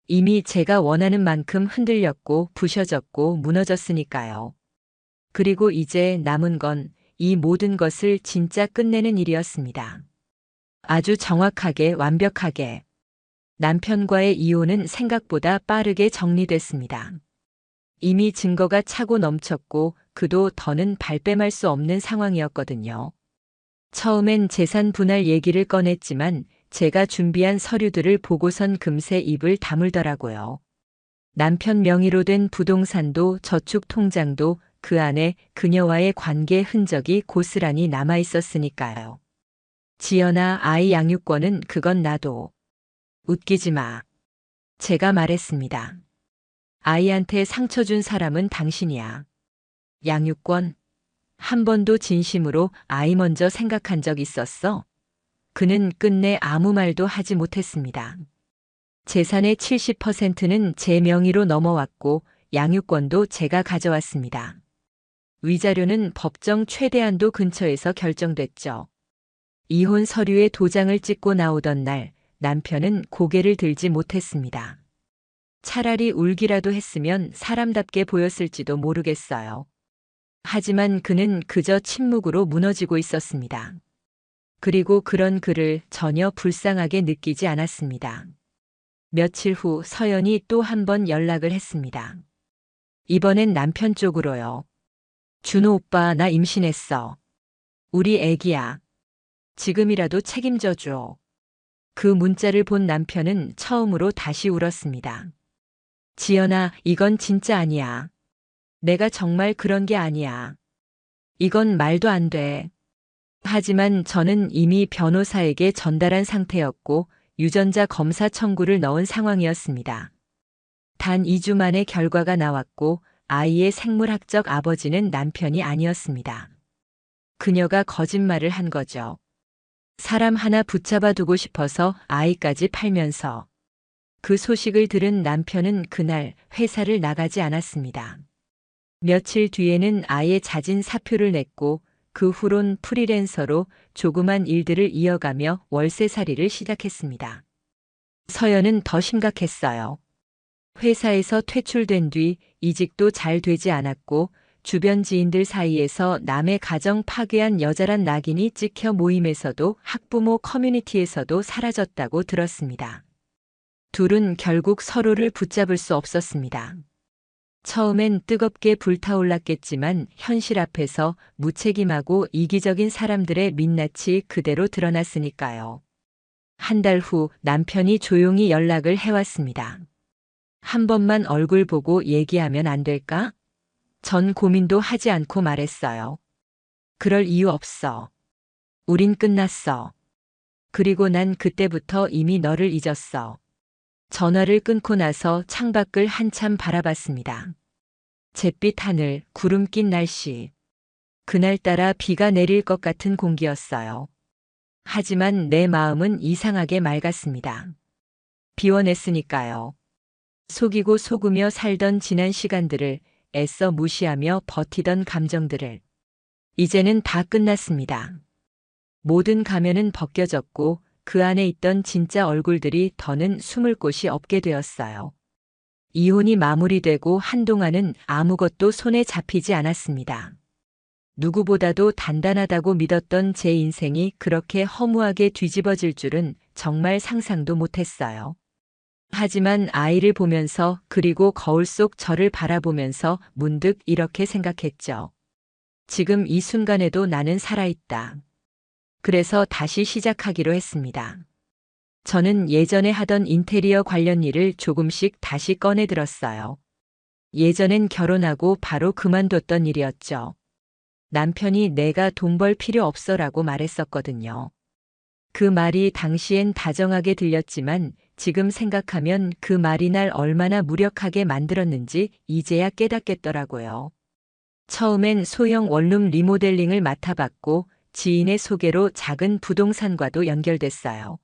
이미 제가 원하는 만큼 흔들렸고 부셔졌고 무너졌으니까요. 그리고 이제 남은 건 이 모든 것을 진짜 끝내는 일이었습니다. 아주 정확하게, 완벽하게. 남편과의 이혼은 생각보다 빠르게 정리됐습니다. 이미 증거가 차고 넘쳤고 그도 더는 발뺌할 수 없는 상황이었거든요. 처음엔 재산 분할 얘기를 꺼냈지만 제가 준비한 서류들을 보고선 금세 입을 다물더라고요. 남편 명의로 된 부동산도 저축 통장도 그 안에 그녀와의 관계 흔적이 고스란히 남아 있었으니까요. 지연아, 아이 양육권은 그건 놔둬. 웃기지 마. 제가 말했습니다. 아이한테 상처 준 사람은 당신이야. 양육권? 한 번도 진심으로 아이 먼저 생각한 적 있었어? 그는 끝내 아무 말도 하지 못했습니다. 재산의 70%는 제 명의로 넘어왔고 양육권도 제가 가져왔습니다. 위자료는 법정 최대한도 근처에서 결정됐죠. 이혼 서류에 도장을 찍고 나오던 날 남편은 고개를 들지 못했습니다. 차라리 울기라도 했으면 사람답게 보였을지도 모르겠어요. 하지만 그는 그저 침묵으로 무너지고 있었습니다. 그리고 그런 그를 전혀 불쌍하게 느끼지 않았습니다. 며칠 후 서연이 또 한 번 연락을 했습니다. 이번엔 남편 쪽으로요. 준호 오빠, 나 임신했어. 우리 애기야. 지금이라도 책임져 줘. 그 문자를 본 남편은 처음으로 다시 울었습니다. 지연아, 이건 진짜 아니야. 내가 정말 그런 게 아니야. 이건 말도 안 돼. 하지만 저는 이미 변호사에게 전달한 상태였고 유전자 검사 청구를 넣은 상황이었습니다. 단 2주 만에 결과가 나왔고 아이의 생물학적 아버지는 남편이 아니었습니다. 그녀가 거짓말을 한 거죠. 사람 하나 붙잡아 두고 싶어서 아이까지 팔면서. 그 소식을 들은 남편은 그날 회사를 나가지 않았습니다. 며칠 뒤에는 아예 자진 사표를 냈고 그 후론 프리랜서로 조그만 일들을 이어가며 월세살이를 시작했습니다. 서연은 더 심각했어요. 회사에서 퇴출된 뒤 이직도 잘 되지 않았고 주변 지인들 사이에서 남의 가정 파괴한 여자란 낙인이 찍혀 모임에서도 학부모 커뮤니티에서도 사라졌다고 들었습니다. 둘은 결국 서로를 붙잡을 수 없었습니다. 처음엔 뜨겁게 불타올랐겠지만 현실 앞에서 무책임하고 이기적인 사람들의 민낯이 그대로 드러났으니까요. 한 달 후 남편이 조용히 연락을 해왔습니다. 한 번만 얼굴 보고 얘기하면 안 될까? 전 고민도 하지 않고 말했어요. 그럴 이유 없어. 우린 끝났어. 그리고 난 그때부터 이미 너를 잊었어. 전화를 끊고 나서 창밖을 한참 바라봤습니다. 잿빛 하늘, 구름 낀 날씨. 그날따라 비가 내릴 것 같은 공기였어요. 하지만 내 마음은 이상하게 맑았습니다. 비워냈으니까요. 속이고 속으며 살던 지난 시간들을 애써 무시하며 버티던 감정들을. 이제는 다 끝났습니다. 모든 가면은 벗겨졌고 그 안에 있던 진짜 얼굴들이 더는 숨을 곳이 없게 되었어요. 이혼이 마무리되고 한동안은 아무것도 손에 잡히지 않았습니다. 누구보다도 단단하다고 믿었던 제 인생이 그렇게 허무하게 뒤집어질 줄은 정말 상상도 못했어요. 하지만 아이를 보면서 그리고 거울 속 저를 바라보면서 문득 이렇게 생각했죠. 지금 이 순간에도 나는 살아있다. 그래서 다시 시작하기로 했습니다. 저는 예전에 하던 인테리어 관련 일을 조금씩 다시 꺼내 들었어요. 예전엔 결혼하고 바로 그만뒀던 일이었죠. 남편이 내가 돈 벌 필요 없어라고 말했었거든요. 그 말이 당시엔 다정하게 들렸지만 지금 생각하면 그 말이 날 얼마나 무력하게 만들었는지 이제야 깨닫겠더라고요. 처음엔 소형 원룸 리모델링을 맡아봤고 지인의 소개로 작은 부동산과도 연결됐어요.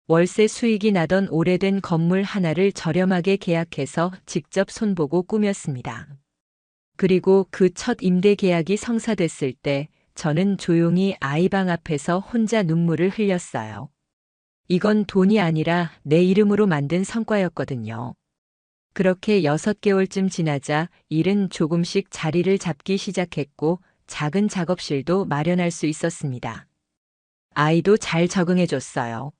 월세 수익이 나던 오래된 건물 하나를 저렴하게 계약해서 직접 손보고 꾸몄습니다. 그리고 그 첫 임대 계약이 성사됐을 때 저는 조용히 아이방 앞에서 혼자 눈물을 흘렸어요. 이건 돈이 아니라 내 이름으로 만든 성과였거든요. 그렇게 6개월쯤 지나자 일은 조금씩 자리를 잡기 시작했고 작은 작업실도 마련할 수 있었습니다. 아이도 잘 적응해줬어요.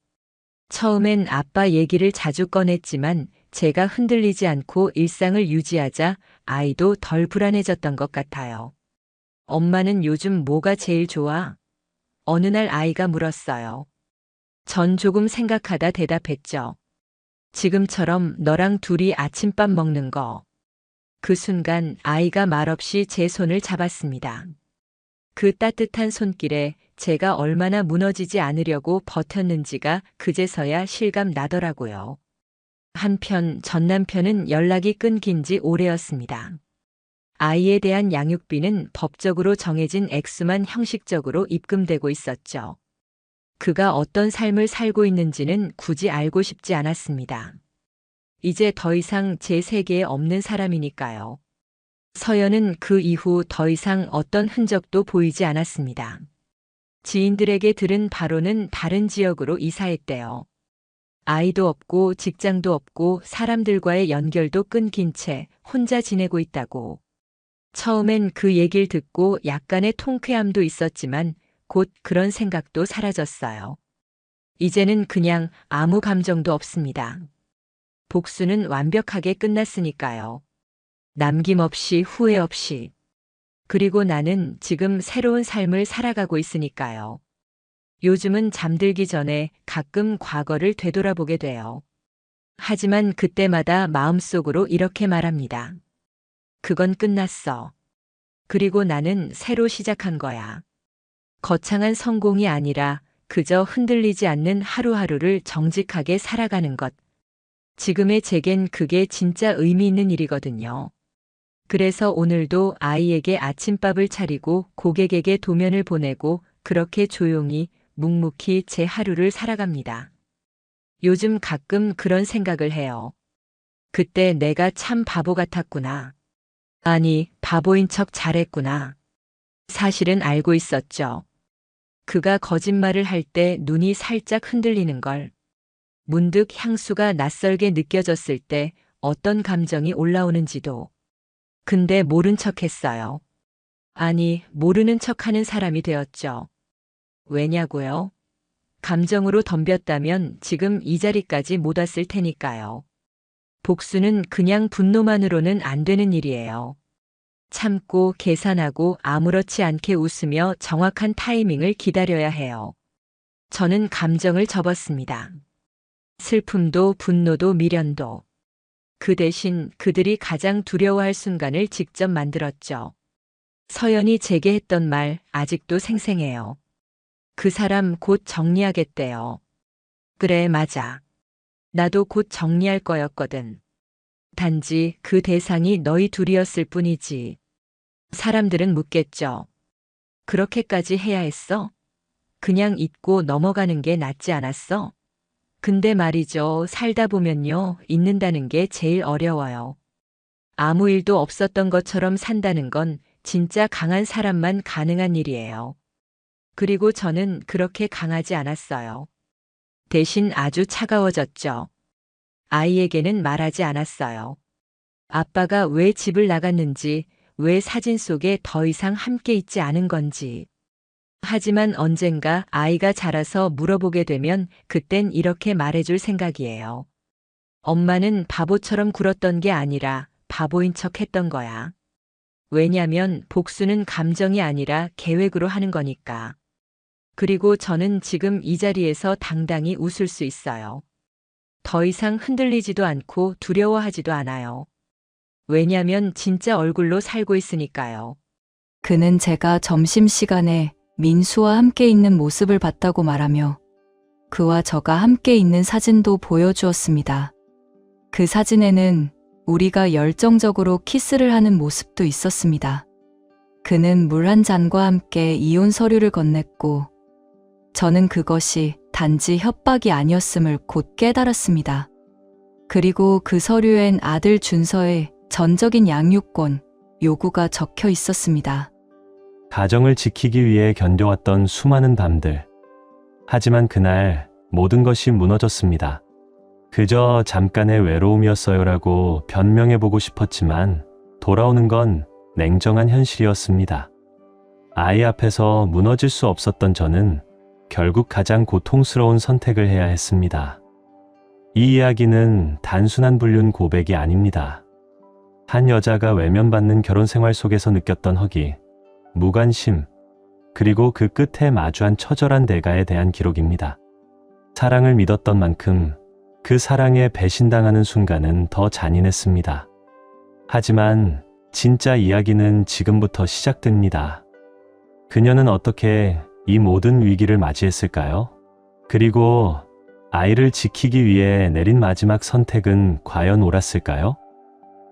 처음엔 아빠 얘기를 자주 꺼냈지만 제가 흔들리지 않고 일상을 유지하자 아이도 덜 불안해졌던 것 같아요. 엄마는 요즘 뭐가 제일 좋아? 어느 날 아이가 물었어요. 전 조금 생각하다 대답했죠. 지금처럼 너랑 둘이 아침밥 먹는 거. 그 순간 아이가 말없이 제 손을 잡았습니다. 그 따뜻한 손길에 제가 얼마나 무너지지 않으려고 버텼는지가 그제서야 실감 나더라고요. 한편 전 남편은 연락이 끊긴 지 오래였습니다. 아이에 대한 양육비는 법적으로 정해진 액수만 형식적으로 입금되고 있었죠. 그가 어떤 삶을 살고 있는지는 굳이 알고 싶지 않았습니다. 이제 더 이상 제 세계에 없는 사람이니까요. 서연은 그 이후 더 이상 어떤 흔적도 보이지 않았습니다. 지인들에게 들은 바로는 다른 지역으로 이사했대요. 아이도 없고 직장도 없고 사람들과의 연결도 끊긴 채 혼자 지내고 있다고. 처음엔 그 얘기를 듣고 약간의 통쾌함도 있었지만 곧 그런 생각도 사라졌어요. 이제는 그냥 아무 감정도 없습니다. 복수는 완벽하게 끝났으니까요. 남김없이 후회 없이. 그리고 나는 지금 새로운 삶을 살아가고 있으니까요. 요즘은 잠들기 전에 가끔 과거를 되돌아보게 돼요. 하지만 그때마다 마음속으로 이렇게 말합니다. 그건 끝났어. 그리고 나는 새로 시작한 거야. 거창한 성공이 아니라 그저 흔들리지 않는 하루하루를 정직하게 살아가는 것. 지금의 제겐 그게 진짜 의미 있는 일이거든요. 그래서 오늘도 아이에게 아침밥을 차리고 고객에게 도면을 보내고 그렇게 조용히 묵묵히 제 하루를 살아갑니다. 요즘 가끔 그런 생각을 해요. 그때 내가 참 바보 같았구나. 아니, 바보인 척 잘했구나. 사실은 알고 있었죠. 그가 거짓말을 할 때 눈이 살짝 흔들리는 걸. 문득 향수가 낯설게 느껴졌을 때 어떤 감정이 올라오는지도. 근데 모른 척 했어요. 아니, 모르는 척 하는 사람이 되었죠. 왜냐고요? 감정으로 덤볐다면 지금 이 자리까지 못 왔을 테니까요. 복수는 그냥 분노만으로는 안 되는 일이에요. 참고 계산하고 아무렇지 않게 웃으며 정확한 타이밍을 기다려야 해요. 저는 감정을 접었습니다. 슬픔도 분노도 미련도. 그 대신 그들이 가장 두려워할 순간을 직접 만들었죠. 서연이 제게 했던 말 아직도 생생해요. 그 사람 곧 정리하겠대요. 그래, 맞아. 나도 곧 정리할 거였거든. 단지 그 대상이 너희 둘이었을 뿐이지. 사람들은 묻겠죠. 그렇게까지 해야 했어? 그냥 잊고 넘어가는 게 낫지 않았어? 근데 말이죠. 살다 보면요. 잊는다는 게 제일 어려워요. 아무 일도 없었던 것처럼 산다는 건 진짜 강한 사람만 가능한 일이에요. 그리고 저는 그렇게 강하지 않았어요. 대신 아주 차가워졌죠. 아이에게는 말하지 않았어요. 아빠가 왜 집을 나갔는지, 왜 사진 속에 더 이상 함께 있지 않은 건지. 하지만 언젠가 아이가 자라서 물어보게 되면 그땐 이렇게 말해줄 생각이에요. 엄마는 바보처럼 굴었던 게 아니라 바보인 척 했던 거야. 왜냐면 복수는 감정이 아니라 계획으로 하는 거니까. 그리고 저는 지금 이 자리에서 당당히 웃을 수 있어요. 더 이상 흔들리지도 않고 두려워하지도 않아요. 왜냐면 진짜 얼굴로 살고 있으니까요. 그는 제가 점심시간에 민수와 함께 있는 모습을 봤다고 말하며 그와 저가 함께 있는 사진도 보여주었습니다. 그 사진에는 우리가 열정적으로 키스를 하는 모습도 있었습니다. 그는 물 한 잔과 함께 이혼 서류를 건넸고 저는 그것이 단지 협박이 아니었음을 곧 깨달았습니다. 그리고 그 서류엔 아들 준서의 전적인 양육권 요구가 적혀 있었습니다. 가정을 지키기 위해 견뎌왔던 수많은 밤들. 하지만 그날 모든 것이 무너졌습니다. 그저 잠깐의 외로움이었어요라고 변명해보고 싶었지만 돌아오는 건 냉정한 현실이었습니다. 아이 앞에서 무너질 수 없었던 저는 결국 가장 고통스러운 선택을 해야 했습니다. 이 이야기는 단순한 불륜 고백이 아닙니다. 한 여자가 외면받는 결혼 생활 속에서 느꼈던 허기, 무관심, 그리고 그 끝에 마주한 처절한 대가에 대한 기록입니다. 사랑을 믿었던 만큼 그 사랑에 배신당하는 순간은 더 잔인했습니다. 하지만 진짜 이야기는 지금부터 시작됩니다. 그녀는 어떻게 이 모든 위기를 맞이했을까요? 그리고 아이를 지키기 위해 내린 마지막 선택은 과연 옳았을까요?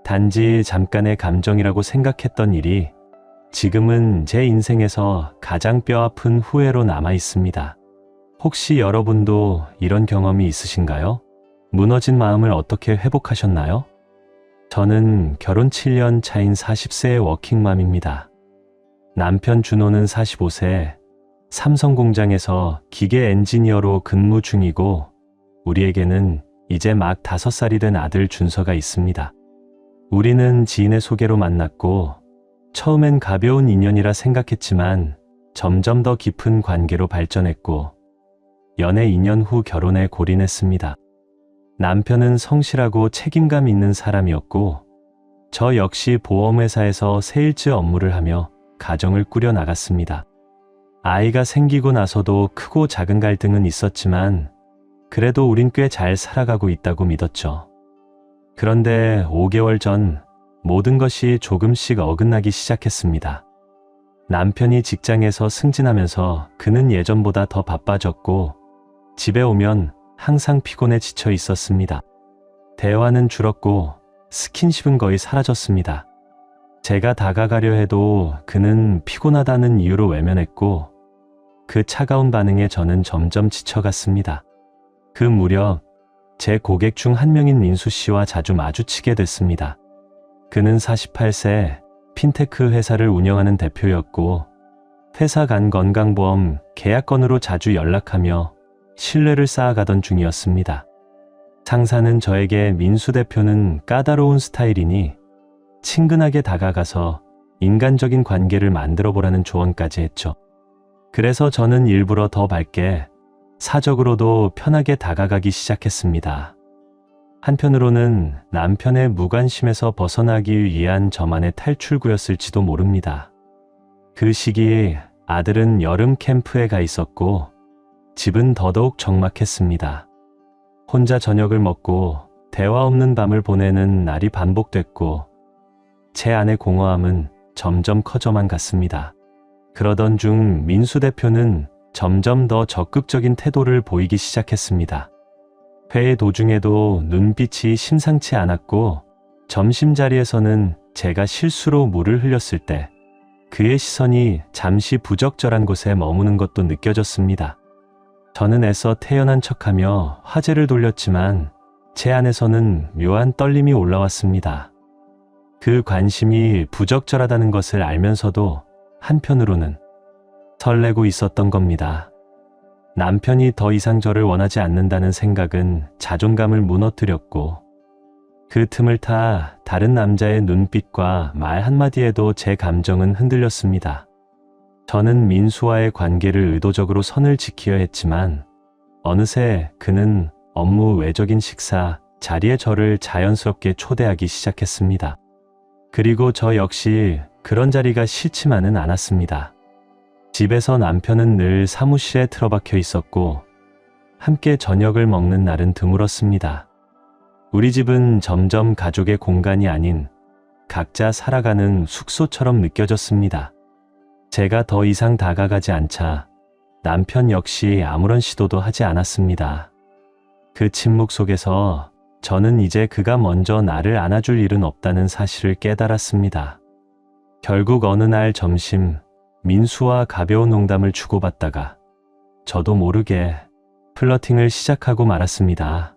단지 잠깐의 감정이라고 생각했던 일이 지금은 제 인생에서 가장 뼈아픈 후회로 남아 있습니다. 혹시 여러분도 이런 경험이 있으신가요? 무너진 마음을 어떻게 회복하셨나요? 저는 결혼 7년 차인 40세의 워킹맘입니다. 남편 준호는 45세, 삼성 공장에서 기계 엔지니어로 근무 중이고 우리에게는 이제 막 5살이 된 아들 준서가 있습니다. 우리는 지인의 소개로 만났고 처음엔 가벼운 인연이라 생각했지만 점점 더 깊은 관계로 발전했고 연애 2년 후 결혼에 골인했습니다. 남편은 성실하고 책임감 있는 사람이었고 저 역시 보험회사에서 세일즈 업무를 하며 가정을 꾸려 나갔습니다. 아이가 생기고 나서도 크고 작은 갈등은 있었지만 그래도 우린 꽤 잘 살아가고 있다고 믿었죠. 그런데 5개월 전 모든 것이 조금씩 어긋나기 시작했습니다. 남편이 직장에서 승진하면서 그는 예전보다 더 바빠졌고 집에 오면 항상 피곤해 지쳐 있었습니다. 대화는 줄었고 스킨십은 거의 사라졌습니다. 제가 다가가려 해도 그는 피곤하다는 이유로 외면했고 그 차가운 반응에 저는 점점 지쳐갔습니다. 그 무렵 제 고객 중 한 명인 민수 씨와 자주 마주치게 됐습니다. 그는 48세 핀테크 회사를 운영하는 대표였고 회사 간 건강보험 계약 건으로 자주 연락하며 신뢰를 쌓아가던 중이었습니다. 상사는 저에게 민수 대표는 까다로운 스타일이니 친근하게 다가가서 인간적인 관계를 만들어 보라는 조언까지 했죠. 그래서 저는 일부러 더 밝게 사적으로도 편하게 다가가기 시작했습니다. 한편으로는 남편의 무관심에서 벗어나기 위한 저만의 탈출구였을지도 모릅니다. 그 시기 아들은 여름 캠프에 가 있었고 집은 더더욱 적막했습니다. 혼자 저녁을 먹고 대화 없는 밤을 보내는 날이 반복됐고 제 안의 공허함은 점점 커져만 갔습니다. 그러던 중 민수 대표는 점점 더 적극적인 태도를 보이기 시작했습니다. 회의 도중에도 눈빛이 심상치 않았고 점심자리에서는 제가 실수로 물을 흘렸을 때 그의 시선이 잠시 부적절한 곳에 머무는 것도 느껴졌습니다. 저는 애써 태연한 척하며 화제를 돌렸지만 제 안에서는 묘한 떨림이 올라왔습니다. 그 관심이 부적절하다는 것을 알면서도 한편으로는 설레고 있었던 겁니다. 남편이 더 이상 저를 원하지 않는다는 생각은 자존감을 무너뜨렸고 그 틈을 타 다른 남자의 눈빛과 말 한마디에도 제 감정은 흔들렸습니다. 저는 민수와의 관계를 의도적으로 선을 지키려 했지만 어느새 그는 업무 외적인 식사 자리에 저를 자연스럽게 초대하기 시작했습니다. 그리고 저 역시 그런 자리가 싫지만은 않았습니다. 집에서 남편은 늘 사무실에 틀어박혀 있었고 함께 저녁을 먹는 날은 드물었습니다. 우리 집은 점점 가족의 공간이 아닌 각자 살아가는 숙소처럼 느껴졌습니다. 제가 더 이상 다가가지 않자 남편 역시 아무런 시도도 하지 않았습니다. 그 침묵 속에서 저는 이제 그가 먼저 나를 안아줄 일은 없다는 사실을 깨달았습니다. 결국 어느 날 점심 민수와 가벼운 농담을 주고받다가 저도 모르게 플러팅을 시작하고 말았습니다.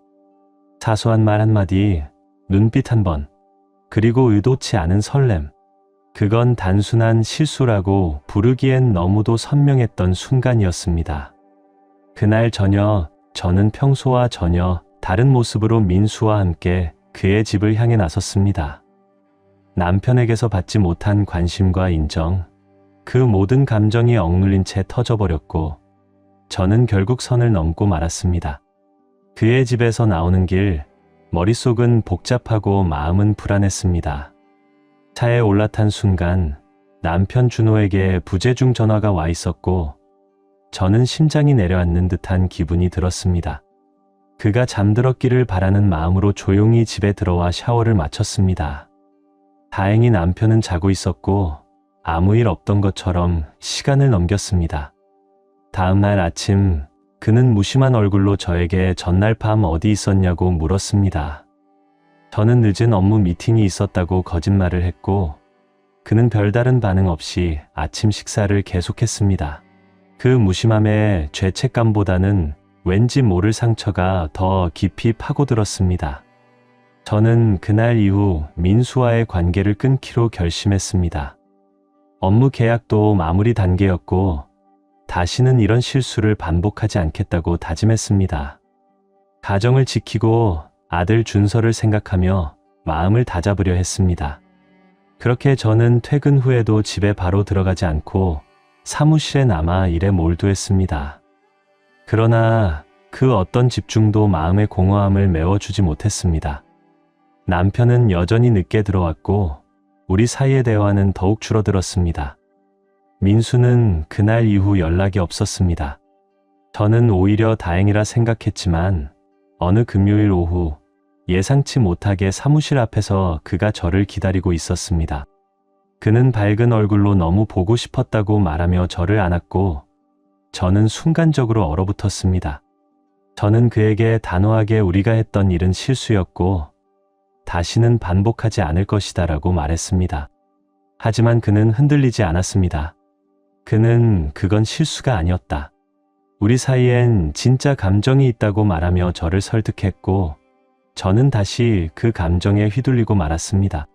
사소한 말 한마디, 눈빛 한 번, 그리고 의도치 않은 설렘. 그건 단순한 실수라고 부르기엔 너무도 선명했던 순간이었습니다. 그날 저녁 저는 평소와 전혀 다른 모습으로 민수와 함께 그의 집을 향해 나섰습니다. 남편에게서 받지 못한 관심과 인정, 그 모든 감정이 억눌린 채 터져버렸고 저는 결국 선을 넘고 말았습니다. 그의 집에서 나오는 길, 머릿속은 복잡하고 마음은 불안했습니다. 차에 올라탄 순간 남편 준호에게 부재중 전화가 와 있었고 저는 심장이 내려앉는 듯한 기분이 들었습니다. 그가 잠들었기를 바라는 마음으로 조용히 집에 들어와 샤워를 마쳤습니다. 다행히 남편은 자고 있었고 아무 일 없던 것처럼 시간을 넘겼습니다. 다음 날 아침 그는 무심한 얼굴로 저에게 전날 밤 어디 있었냐고 물었습니다. 저는 늦은 업무 미팅이 있었다고 거짓말을 했고 그는 별다른 반응 없이 아침 식사를 계속했습니다. 그 무심함에 죄책감보다는 왠지 모를 상처가 더 깊이 파고들었습니다. 저는 그날 이후 민수와의 관계를 끊기로 결심했습니다. 업무 계약도 마무리 단계였고 다시는 이런 실수를 반복하지 않겠다고 다짐했습니다. 가정을 지키고 아들 준서를 생각하며 마음을 다잡으려 했습니다. 그렇게 저는 퇴근 후에도 집에 바로 들어가지 않고 사무실에 남아 일에 몰두했습니다. 그러나 그 어떤 집중도 마음의 공허함을 메워주지 못했습니다. 남편은 여전히 늦게 들어왔고 우리 사이의 대화는 더욱 줄어들었습니다. 민수는 그날 이후 연락이 없었습니다. 저는 오히려 다행이라 생각했지만 어느 금요일 오후 예상치 못하게 사무실 앞에서 그가 저를 기다리고 있었습니다. 그는 밝은 얼굴로 너무 보고 싶었다고 말하며 저를 안았고 저는 순간적으로 얼어붙었습니다. 저는 그에게 단호하게 우리가 했던 일은 실수였고 다시는 반복하지 않을 것이다라고 말했습니다. 하지만 그는 흔들리지 않았습니다. 그건 실수가 아니었다. 우리 사이엔 진짜 감정이 있다고 말하며 저를 설득했고 저는 다시 그 감정에 휘둘리고 말았습니다.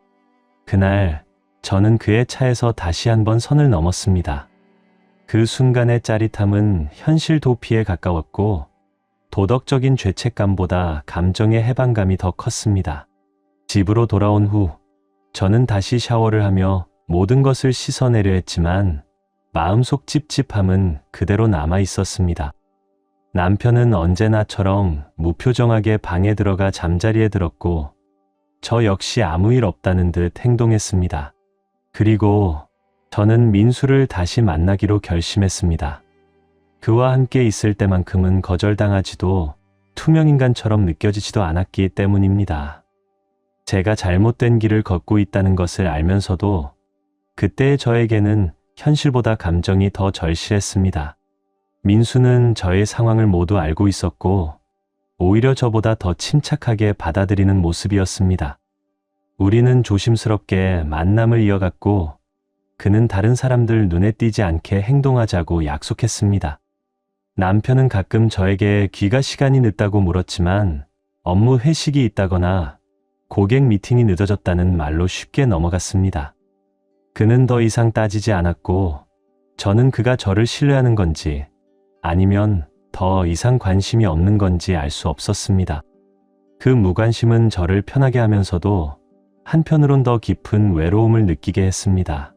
그날 저는 그의 차에서 다시 한번 선을 넘었습니다. 그 순간의 짜릿함은 현실 도피에 가까웠고 도덕적인 죄책감보다 감정의 해방감이 더 컸습니다. 집으로 돌아온 후 저는 다시 샤워를 하며 모든 것을 씻어내려 했지만 마음속 찝찝함은 그대로 남아 있었습니다. 남편은 언제나처럼 무표정하게 방에 들어가 잠자리에 들었고 저 역시 아무 일 없다는 듯 행동했습니다. 그리고 저는 민수를 다시 만나기로 결심했습니다. 그와 함께 있을 때만큼은 거절당하지도 투명인간처럼 느껴지지도 않았기 때문입니다. 제가 잘못된 길을 걷고 있다는 것을 알면서도 그때의 저에게는 현실보다 감정이 더 절실했습니다. 민수는 저의 상황을 모두 알고 있었고 오히려 저보다 더 침착하게 받아들이는 모습이었습니다. 우리는 조심스럽게 만남을 이어갔고 그는 다른 사람들 눈에 띄지 않게 행동하자고 약속했습니다. 남편은 가끔 저에게 귀가 시간이 늦다고 물었지만 업무 회식이 있다거나 고객 미팅이 늦어졌다는 말로 쉽게 넘어갔습니다. 그는 더 이상 따지지 않았고 저는 그가 저를 신뢰하는 건지 아니면 더 이상 관심이 없는 건지 알 수 없었습니다. 그 무관심은 저를 편하게 하면서도 한편으론 더 깊은 외로움을 느끼게 했습니다.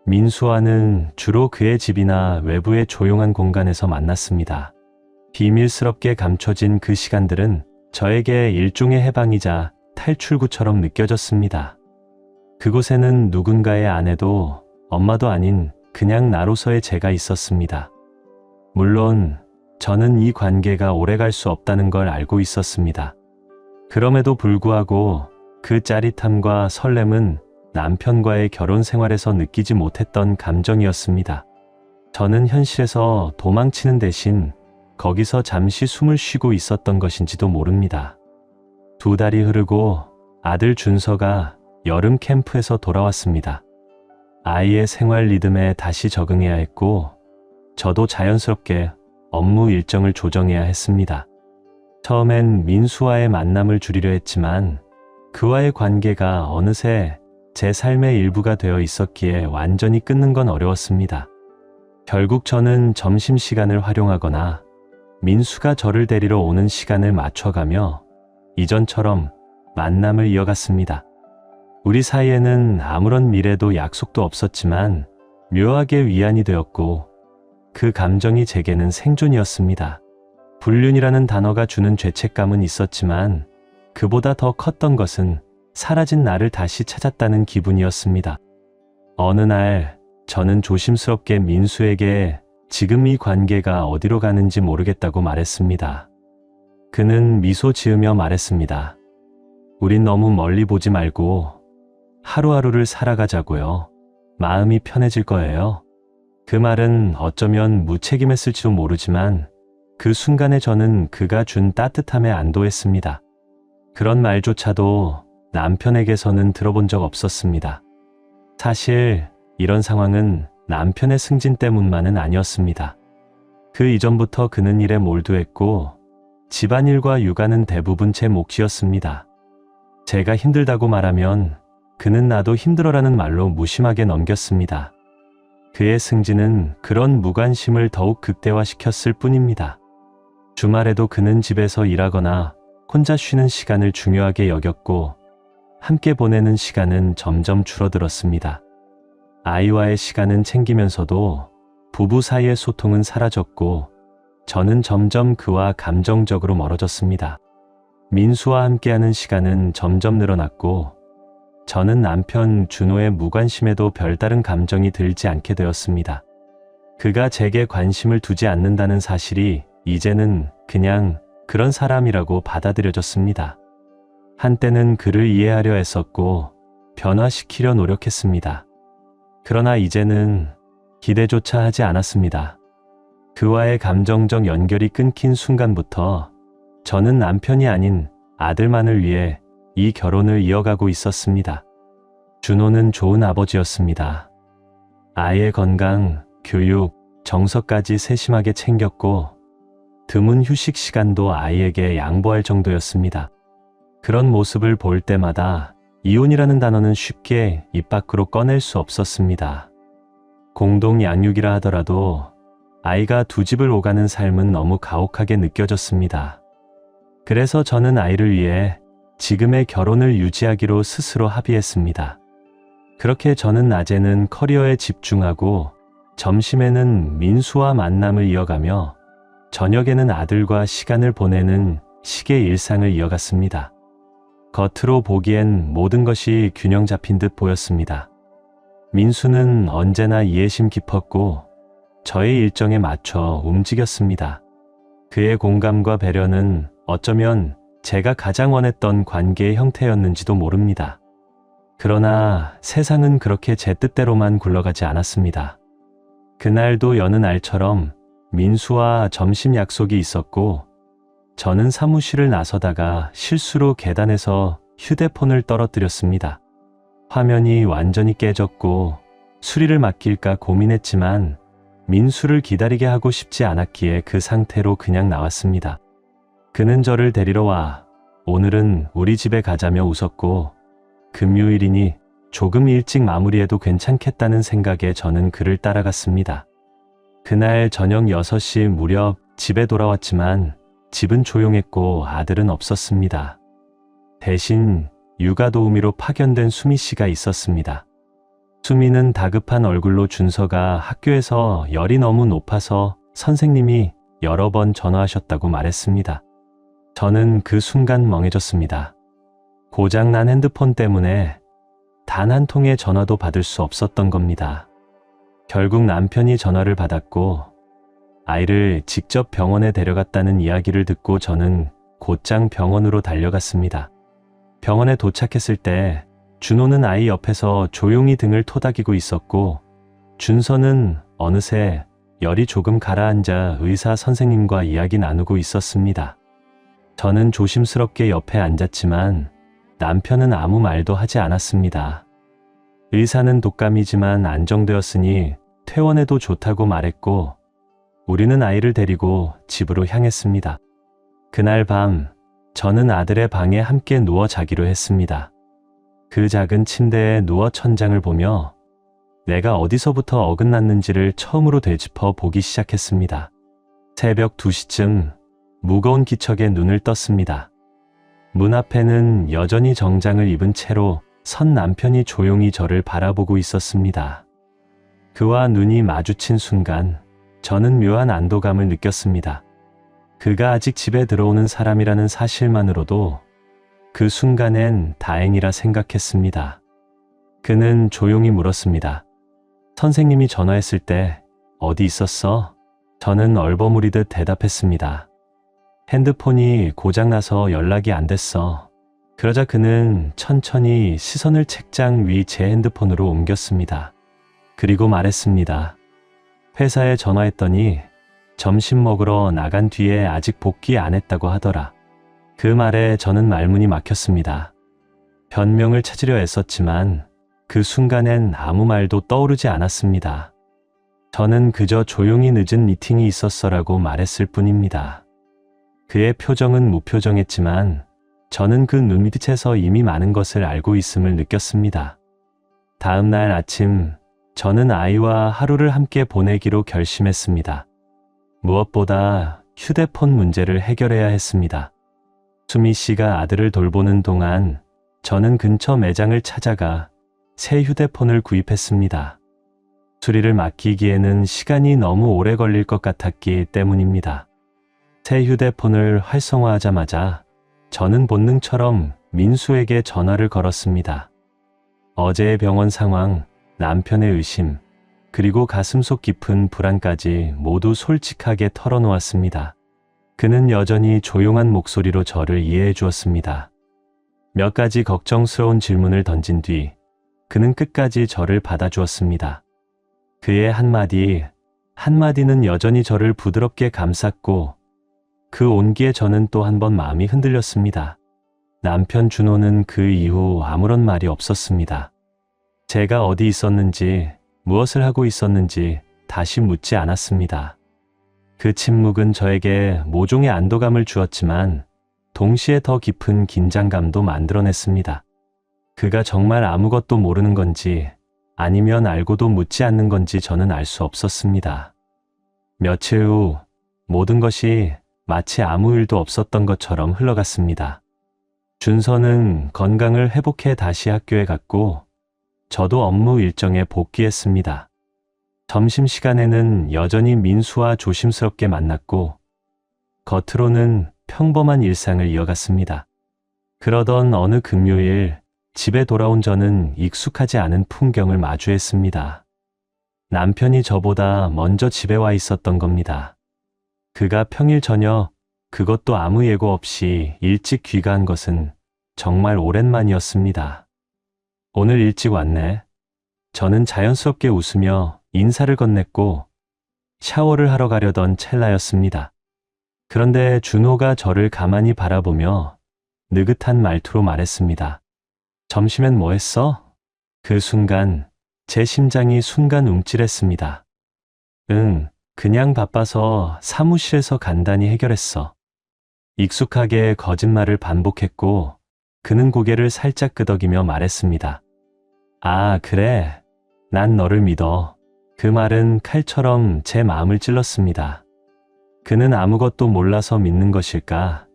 민수와는 주로 그의 집이나 외부의 조용한 공간에서 만났습니다. 비밀스럽게 감춰진 그 시간들은 저에게 일종의 해방이자 탈출구처럼 느껴졌습니다. 그곳에는 누군가의 아내도 엄마도 아닌 그냥 나로서의 제가 있었습니다. 물론 저는 이 관계가 오래갈 수 없다는 걸 알고 있었습니다. 그럼에도 불구하고 그 짜릿함과 설렘은 남편과의 결혼 생활에서 느끼지 못했던 감정이었습니다. 저는 현실에서 도망치는 대신 거기서 잠시 숨을 쉬고 있었던 것인지도 모릅니다. 2달이 흐르고 아들 준서가 여름 캠프에서 돌아왔습니다. 아이의 생활 리듬에 다시 적응해야 했고 저도 자연스럽게 업무 일정을 조정해야 했습니다. 처음엔 민수와의 만남을 줄이려 했지만 그와의 관계가 어느새 제 삶의 일부가 되어 있었기에 완전히 끊는 건 어려웠습니다. 결국 저는 점심시간을 활용하거나 민수가 저를 데리러 오는 시간을 맞춰가며 이전처럼 만남을 이어갔습니다. 우리 사이에는 아무런 미래도 약속도 없었지만 묘하게 위안이 되었고 그 감정이 제게는 생존이었습니다. 불륜이라는 단어가 주는 죄책감은 있었지만 그보다 더 컸던 것은 사라진 나를 다시 찾았다는 기분이었습니다. 어느 날 저는 조심스럽게 민수에게 지금 이 관계가 어디로 가는지 모르겠다고 말했습니다. 그는 미소 지으며 말했습니다. 우린 너무 멀리 보지 말고 하루하루를 살아가자고요. 마음이 편해질 거예요. 그 말은 어쩌면 무책임했을지도 모르지만 그 순간에 저는 그가 준 따뜻함에 안도했습니다. 그런 말조차도 남편에게서는 들어본 적 없었습니다. 사실 이런 상황은 남편의 승진 때문만은 아니었습니다. 그 이전부터 그는 일에 몰두했고 집안일과 육아는 대부분 제 몫이었습니다. 제가 힘들다고 말하면 그는 나도 힘들어라는 말로 무심하게 넘겼습니다. 그의 승진은 그런 무관심을 더욱 극대화시켰을 뿐입니다. 주말에도 그는 집에서 일하거나 혼자 쉬는 시간을 중요하게 여겼고 함께 보내는 시간은 점점 줄어들었습니다. 아이와의 시간은 챙기면서도 부부 사이의 소통은 사라졌고 저는 점점 그와 감정적으로 멀어졌습니다. 민수와 함께하는 시간은 점점 늘어났고 저는 남편 준호의 무관심에도 별다른 감정이 들지 않게 되었습니다. 그가 제게 관심을 두지 않는다는 사실이 이제는 그냥 그런 사람이라고 받아들여졌습니다. 한때는 그를 이해하려 애썼고 변화시키려 노력했습니다. 그러나 이제는 기대조차 하지 않았습니다. 그와의 감정적 연결이 끊긴 순간부터 저는 남편이 아닌 아들만을 위해 이 결혼을 이어가고 있었습니다. 준호는 좋은 아버지였습니다. 아이의 건강, 교육, 정서까지 세심하게 챙겼고 드문 휴식 시간도 아이에게 양보할 정도였습니다. 그런 모습을 볼 때마다 이혼이라는 단어는 쉽게 입 밖으로 꺼낼 수 없었습니다. 공동 양육이라 하더라도 아이가 두 집을 오가는 삶은 너무 가혹하게 느껴졌습니다. 그래서 저는 아이를 위해 지금의 결혼을 유지하기로 스스로 합의했습니다. 그렇게 저는 낮에는 커리어에 집중하고 점심에는 민수와 만남을 이어가며 저녁에는 아들과 시간을 보내는 식의 일상을 이어갔습니다. 겉으로 보기엔 모든 것이 균형 잡힌 듯 보였습니다. 민수는 언제나 이해심 깊었고 저의 일정에 맞춰 움직였습니다. 그의 공감과 배려는 어쩌면 제가 가장 원했던 관계의 형태였는지도 모릅니다. 그러나 세상은 그렇게 제 뜻대로만 굴러가지 않았습니다. 그날도 여느 날처럼 민수와 점심 약속이 있었고 저는 사무실을 나서다가 실수로 계단에서 휴대폰을 떨어뜨렸습니다. 화면이 완전히 깨졌고 수리를 맡길까 고민했지만 민수를 기다리게 하고 싶지 않았기에 그 상태로 그냥 나왔습니다. 그는 저를 데리러 와 오늘은 우리 집에 가자며 웃었고 금요일이니 조금 일찍 마무리해도 괜찮겠다는 생각에 저는 그를 따라갔습니다. 그날 저녁 6시 무렵 집에 돌아왔지만 집은 조용했고 아들은 없었습니다. 대신 육아 도우미로 파견된 수미 씨가 있었습니다. 수미는 다급한 얼굴로 준서가 학교에서 열이 너무 높아서 선생님이 여러 번 전화하셨다고 말했습니다. 저는 그 순간 멍해졌습니다. 고장난 핸드폰 때문에 단 한 통의 전화도 받을 수 없었던 겁니다. 결국 남편이 전화를 받았고 아이를 직접 병원에 데려갔다는 이야기를 듣고 저는 곧장 병원으로 달려갔습니다. 병원에 도착했을 때 준호는 아이 옆에서 조용히 등을 토닥이고 있었고 준서는 어느새 열이 조금 가라앉아 의사 선생님과 이야기 나누고 있었습니다. 저는 조심스럽게 옆에 앉았지만 남편은 아무 말도 하지 않았습니다. 의사는 독감이지만 안정되었으니 퇴원해도 좋다고 말했고 우리는 아이를 데리고 집으로 향했습니다. 그날 밤 저는 아들의 방에 함께 누워 자기로 했습니다. 그 작은 침대에 누워 천장을 보며 내가 어디서부터 어긋났는지를 처음으로 되짚어 보기 시작했습니다. 새벽 2시쯤 무거운 기척에 눈을 떴습니다. 문 앞에는 여전히 정장을 입은 채로 선 남편이 조용히 저를 바라보고 있었습니다. 그와 눈이 마주친 순간 저는 묘한 안도감을 느꼈습니다. 그가 아직 집에 들어오는 사람이라는 사실만으로도 그 순간엔 다행이라 생각했습니다. 그는 조용히 물었습니다. 선생님이 전화했을 때 어디 있었어? 저는 얼버무리듯 대답했습니다. 핸드폰이 고장나서 연락이 안 됐어. 그러자 그는 천천히 시선을 책장 위 제 핸드폰으로 옮겼습니다. 그리고 말했습니다. 회사에 전화했더니 점심 먹으러 나간 뒤에 아직 복귀 안 했다고 하더라. 그 말에 저는 말문이 막혔습니다. 변명을 찾으려 애썼지만 그 순간엔 아무 말도 떠오르지 않았습니다. 저는 그저 조용히 늦은 미팅이 있었어라고 말했을 뿐입니다. 그의 표정은 무표정했지만 저는 그 눈빛에서 이미 많은 것을 알고 있음을 느꼈습니다. 다음 날 아침 저는 아이와 하루를 함께 보내기로 결심했습니다. 무엇보다 휴대폰 문제를 해결해야 했습니다. 수미 씨가 아들을 돌보는 동안 저는 근처 매장을 찾아가 새 휴대폰을 구입했습니다. 수리를 맡기기에는 시간이 너무 오래 걸릴 것 같았기 때문입니다. 새 휴대폰을 활성화하자마자 저는 본능처럼 민수에게 전화를 걸었습니다. 어제의 병원 상황, 남편의 의심, 그리고 가슴속 깊은 불안까지 모두 솔직하게 털어놓았습니다. 그는 여전히 조용한 목소리로 저를 이해해 주었습니다. 몇 가지 걱정스러운 질문을 던진 뒤 그는 끝까지 저를 받아주었습니다. 그의 한마디는 여전히 저를 부드럽게 감쌌고 그 온기에 저는 또 한 번 마음이 흔들렸습니다. 남편 준호는 그 이후 아무런 말이 없었습니다. 제가 어디 있었는지, 무엇을 하고 있었는지 다시 묻지 않았습니다. 그 침묵은 저에게 모종의 안도감을 주었지만 동시에 더 깊은 긴장감도 만들어냈습니다. 그가 정말 아무것도 모르는 건지 아니면 알고도 묻지 않는 건지 저는 알 수 없었습니다. 며칠 후 모든 것이 마치 아무 일도 없었던 것처럼 흘러갔습니다. 준서는 건강을 회복해 다시 학교에 갔고 저도 업무 일정에 복귀했습니다. 점심시간에는 여전히 민수와 조심스럽게 만났고 겉으로는 평범한 일상을 이어갔습니다. 그러던 어느 금요일 집에 돌아온 저는 익숙하지 않은 풍경을 마주했습니다. 남편이 저보다 먼저 집에 와 있었던 겁니다. 그가 평일 저녁, 그것도 아무 예고 없이 일찍 귀가한 것은 정말 오랜만이었습니다. 오늘 일찍 왔네. 저는 자연스럽게 웃으며 인사를 건넸고 샤워를 하러 가려던 찰나였습니다. 그런데 준호가 저를 가만히 바라보며 느긋한 말투로 말했습니다. 점심엔 뭐 했어? 그 순간 제 심장이 순간 움찔했습니다. 그냥 바빠서 사무실에서 간단히 해결했어. 익숙하게 거짓말을 반복했고 그는 고개를 살짝 끄덕이며 말했습니다. 아, 그래. 난 너를 믿어. 그 말은 칼처럼 제 마음을 찔렀습니다. 그는 아무것도 몰라서 믿는 것일까?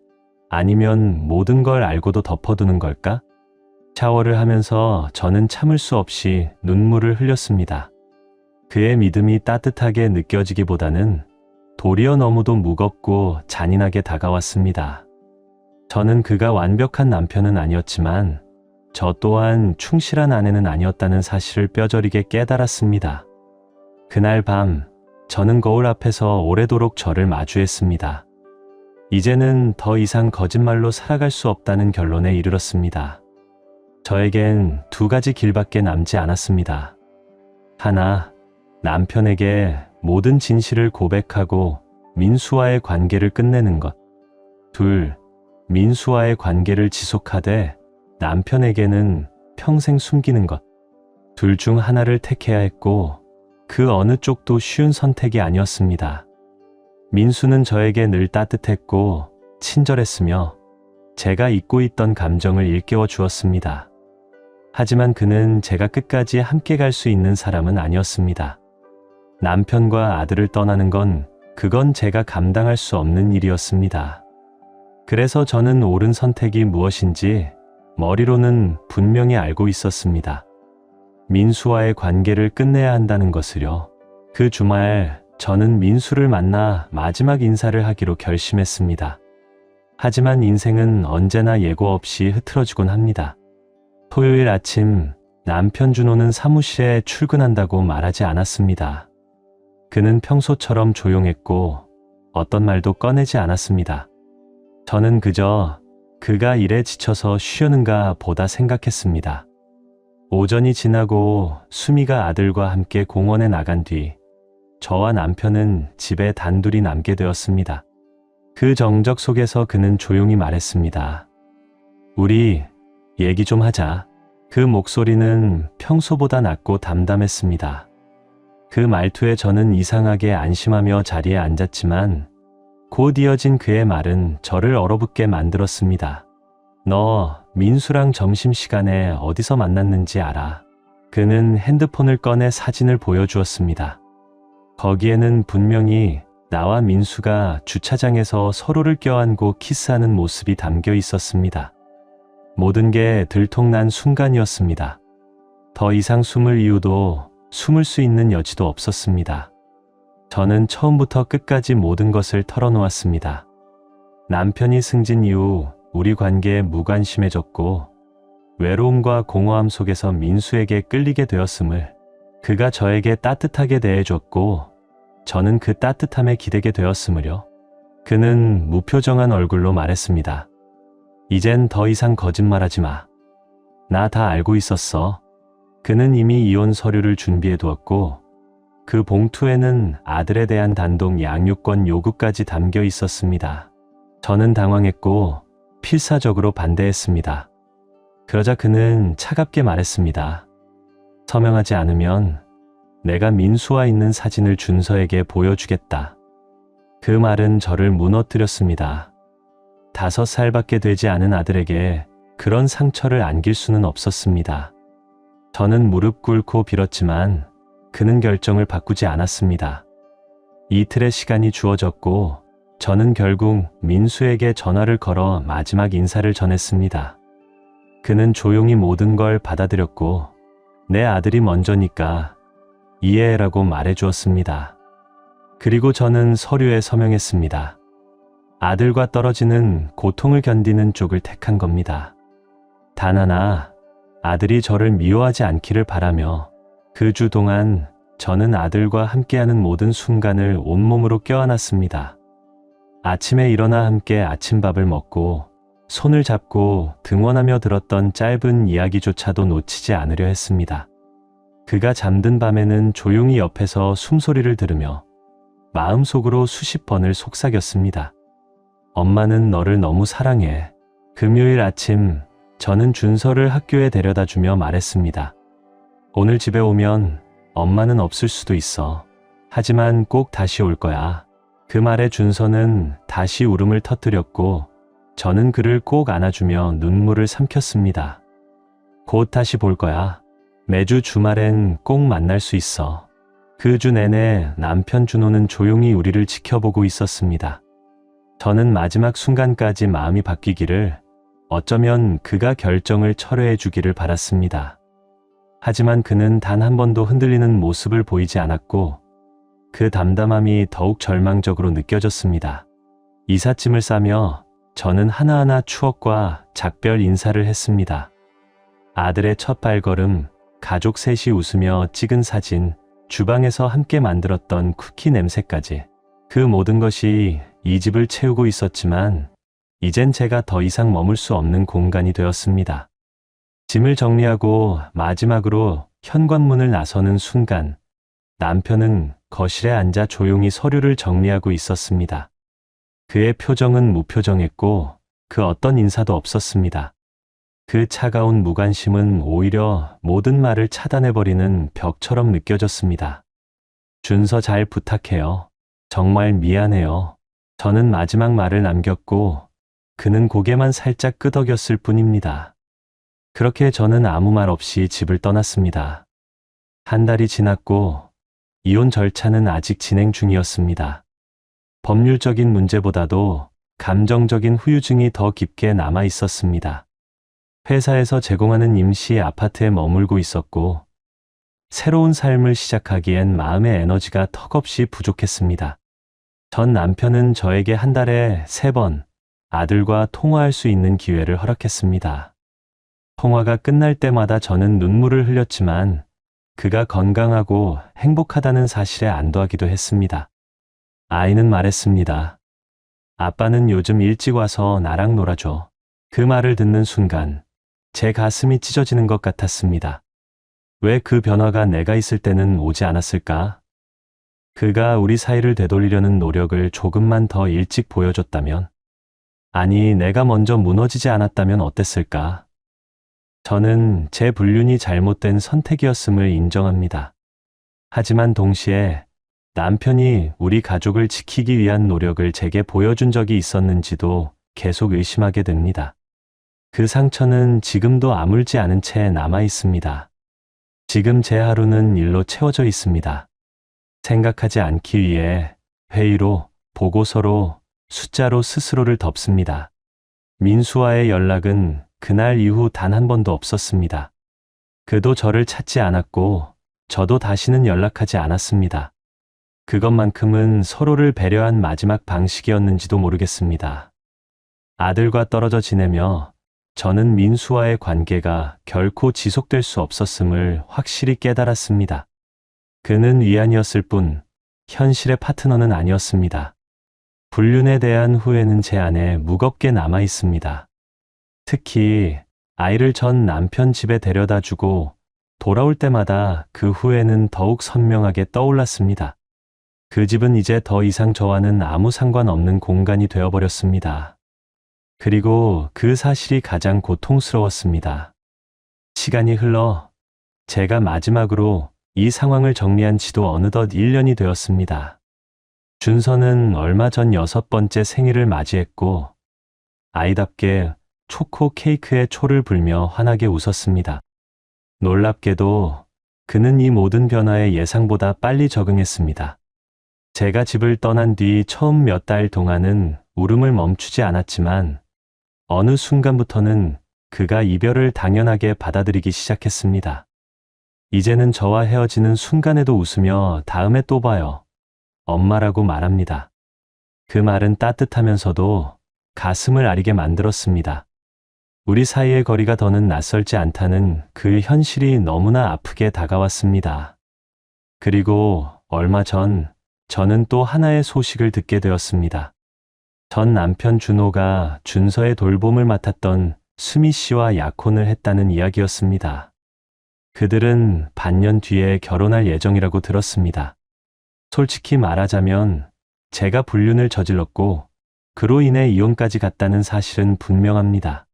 아니면 모든 걸 알고도 덮어두는 걸까? 샤워를 하면서 저는 참을 수 없이 눈물을 흘렸습니다. 그의 믿음이 따뜻하게 느껴지기보다는 도리어 너무도 무겁고 잔인하게 다가왔습니다. 저는 그가 완벽한 남편은 아니었지만 저 또한 충실한 아내는 아니었다는 사실을 뼈저리게 깨달았습니다. 그날 밤 저는 거울 앞에서 오래도록 저를 마주했습니다. 이제는 더 이상 거짓말로 살아갈 수 없다는 결론에 이르렀습니다. 저에겐 두 가지 길밖에 남지 않았습니다. 하나, 남편에게 모든 진실을 고백하고 민수와의 관계를 끝내는 것. 둘, 민수와의 관계를 지속하되 남편에게는 평생 숨기는 것. 둘 중 하나를 택해야 했고 그 어느 쪽도 쉬운 선택이 아니었습니다. 민수는 저에게 늘 따뜻했고 친절했으며 제가 잊고 있던 감정을 일깨워 주었습니다. 하지만 그는 제가 끝까지 함께 갈 수 있는 사람은 아니었습니다. 남편과 아들을 떠나는 그건 제가 감당할 수 없는 일이었습니다. 그래서 저는 옳은 선택이 무엇인지 머리로는 분명히 알고 있었습니다. 민수와의 관계를 끝내야 한다는 것을요. 그 주말 저는 민수를 만나 마지막 인사를 하기로 결심했습니다. 하지만 인생은 언제나 예고 없이 흐트러지곤 합니다. 토요일 아침 남편 준호는 사무실에 출근한다고 말하지 않았습니다. 그는 평소처럼 조용했고 어떤 말도 꺼내지 않았습니다. 저는 그저 그가 일에 지쳐서 쉬려는가 보다 생각했습니다. 오전이 지나고 수미가 아들과 함께 공원에 나간 뒤 저와 남편은 집에 단둘이 남게 되었습니다. 그 정적 속에서 그는 조용히 말했습니다. 우리 얘기 좀 하자. 그 목소리는 평소보다 낮고 담담했습니다. 그 말투에 저는 이상하게 안심하며 자리에 앉았지만 곧 이어진 그의 말은 저를 얼어붙게 만들었습니다. 너 민수랑 점심시간에 어디서 만났는지 알아? 그는 핸드폰을 꺼내 사진을 보여주었습니다. 거기에는 분명히 나와 민수가 주차장에서 서로를 껴안고 키스하는 모습이 담겨 있었습니다. 모든 게 들통난 순간이었습니다. 더 이상 숨을 이유도 숨을 수 있는 여지도 없었습니다. 저는 처음부터 끝까지 모든 것을 털어놓았습니다. 남편이 승진 이후 우리 관계에 무관심해졌고 외로움과 공허함 속에서 민수에게 끌리게 되었음을, 그가 저에게 따뜻하게 대해줬고 저는 그 따뜻함에 기대게 되었음을요. 그는 무표정한 얼굴로 말했습니다. 이젠 더 이상 거짓말하지 마. 나 다 알고 있었어. 그는 이미 이혼 서류를 준비해 두었고 그 봉투에는 아들에 대한 단독 양육권 요구까지 담겨 있었습니다. 저는 당황했고 필사적으로 반대했습니다. 그러자 그는 차갑게 말했습니다. 서명하지 않으면 내가 민수와 있는 사진을 준서에게 보여주겠다. 그 말은 저를 무너뜨렸습니다. 5살밖에 되지 않은 아들에게 그런 상처를 안길 수는 없었습니다. 저는 무릎 꿇고 빌었지만 그는 결정을 바꾸지 않았습니다. 이틀의 시간이 주어졌고 저는 결국 민수에게 전화를 걸어 마지막 인사를 전했습니다. 그는 조용히 모든 걸 받아들였고 내 아들이 먼저니까 이해해라고 말해주었습니다. 그리고 저는 서류에 서명했습니다. 아들과 떨어지는 고통을 견디는 쪽을 택한 겁니다. 단 하나, 아들이 저를 미워하지 않기를 바라며 그 주 동안 저는 아들과 함께하는 모든 순간을 온몸으로 껴안았습니다. 아침에 일어나 함께 아침밥을 먹고 손을 잡고 등원하며 들었던 짧은 이야기조차도 놓치지 않으려 했습니다. 그가 잠든 밤에는 조용히 옆에서 숨소리를 들으며 마음속으로 수십 번을 속삭였습니다. 엄마는 너를 너무 사랑해. 금요일 아침 저는 준서를 학교에 데려다 주며 말했습니다. 오늘 집에 오면 엄마는 없을 수도 있어. 하지만 꼭 다시 올 거야. 그 말에 준서는 다시 울음을 터뜨렸고 저는 그를 꼭 안아주며 눈물을 삼켰습니다. 곧 다시 볼 거야. 매주 주말엔 꼭 만날 수 있어. 그 주 내내 남편 준호는 조용히 우리를 지켜보고 있었습니다. 저는 마지막 순간까지 마음이 바뀌기를, 어쩌면 그가 결정을 철회해 주기를 바랐습니다. 하지만 그는 단 한 번도 흔들리는 모습을 보이지 않았고 그 담담함이 더욱 절망적으로 느껴졌습니다. 이삿짐을 싸며 저는 하나하나 추억과 작별 인사를 했습니다. 아들의 첫 발걸음, 가족 셋이 웃으며 찍은 사진, 주방에서 함께 만들었던 쿠키 냄새까지, 그 모든 것이 이 집을 채우고 있었지만 이젠 제가 더 이상 머물 수 없는 공간이 되었습니다. 짐을 정리하고 마지막으로 현관문을 나서는 순간 남편은 거실에 앉아 조용히 서류를 정리하고 있었습니다. 그의 표정은 무표정했고 그 어떤 인사도 없었습니다. 그 차가운 무관심은 오히려 모든 말을 차단해버리는 벽처럼 느껴졌습니다. 준서 잘 부탁해요. 정말 미안해요. 저는 마지막 말을 남겼고 그는 고개만 살짝 끄덕였을 뿐입니다. 그렇게 저는 아무 말 없이 집을 떠났습니다. 한 달이 지났고 이혼 절차는 아직 진행 중이었습니다. 법률적인 문제보다도 감정적인 후유증이 더 깊게 남아 있었습니다. 회사에서 제공하는 임시 아파트에 머물고 있었고 새로운 삶을 시작하기엔 마음의 에너지가 턱없이 부족했습니다. 전 남편은 저에게 한 달에 3번 아들과 통화할 수 있는 기회를 허락했습니다. 통화가 끝날 때마다 저는 눈물을 흘렸지만 그가 건강하고 행복하다는 사실에 안도하기도 했습니다. 아이는 말했습니다. 아빠는 요즘 일찍 와서 나랑 놀아줘. 그 말을 듣는 순간 제 가슴이 찢어지는 것 같았습니다. 왜 그 변화가 내가 있을 때는 오지 않았을까? 그가 우리 사이를 되돌리려는 노력을 조금만 더 일찍 보여줬다면, 아니 내가 먼저 무너지지 않았다면 어땠을까? 저는 제 불륜이 잘못된 선택이었음을 인정합니다. 하지만 동시에 남편이 우리 가족을 지키기 위한 노력을 제게 보여준 적이 있었는지도 계속 의심하게 됩니다. 그 상처는 지금도 아물지 않은 채 남아 있습니다. 지금 제 하루는 일로 채워져 있습니다. 생각하지 않기 위해 회의로, 보고서로, 숫자로 스스로를 덮습니다. 민수와의 연락은 그날 이후 단 한 번도 없었습니다. 그도 저를 찾지 않았고 저도 다시는 연락하지 않았습니다. 그것만큼은 서로를 배려한 마지막 방식이었는지도 모르겠습니다. 아들과 떨어져 지내며 저는 민수와의 관계가 결코 지속될 수 없었음을 확실히 깨달았습니다. 그는 위안이었을 뿐 현실의 파트너는 아니었습니다. 불륜에 대한 후회는 제 안에 무겁게 남아 있습니다. 특히 아이를 전 남편 집에 데려다 주고 돌아올 때마다 그 후회는 더욱 선명하게 떠올랐습니다. 그 집은 이제 더 이상 저와는 아무 상관없는 공간이 되어버렸습니다. 그리고 그 사실이 가장 고통스러웠습니다. 시간이 흘러 제가 마지막으로 이 상황을 정리한 지도 어느덧 1년이 되었습니다. 준서는 얼마 전 6번째 생일을 맞이했고 아이답게 초코 케이크에 초를 불며 환하게 웃었습니다. 놀랍게도 그는 이 모든 변화에 예상보다 빨리 적응했습니다. 제가 집을 떠난 뒤 처음 몇 달 동안은 울음을 멈추지 않았지만 어느 순간부터는 그가 이별을 당연하게 받아들이기 시작했습니다. 이제는 저와 헤어지는 순간에도 웃으며 다음에 또 봐요. 엄마라고 말합니다. 그 말은 따뜻하면서도 가슴을 아리게 만들었습니다. 우리 사이의 거리가 더는 낯설지 않다는 그 현실이 너무나 아프게 다가왔습니다. 그리고 얼마 전 저는 또 하나의 소식을 듣게 되었습니다. 전 남편 준호가 준서의 돌봄을 맡았던 수미 씨와 약혼을 했다는 이야기였습니다. 그들은 반년 뒤에 결혼할 예정이라고 들었습니다. 솔직히 말하자면 제가 불륜을 저질렀고 그로 인해 이혼까지 갔다는 사실은 분명합니다.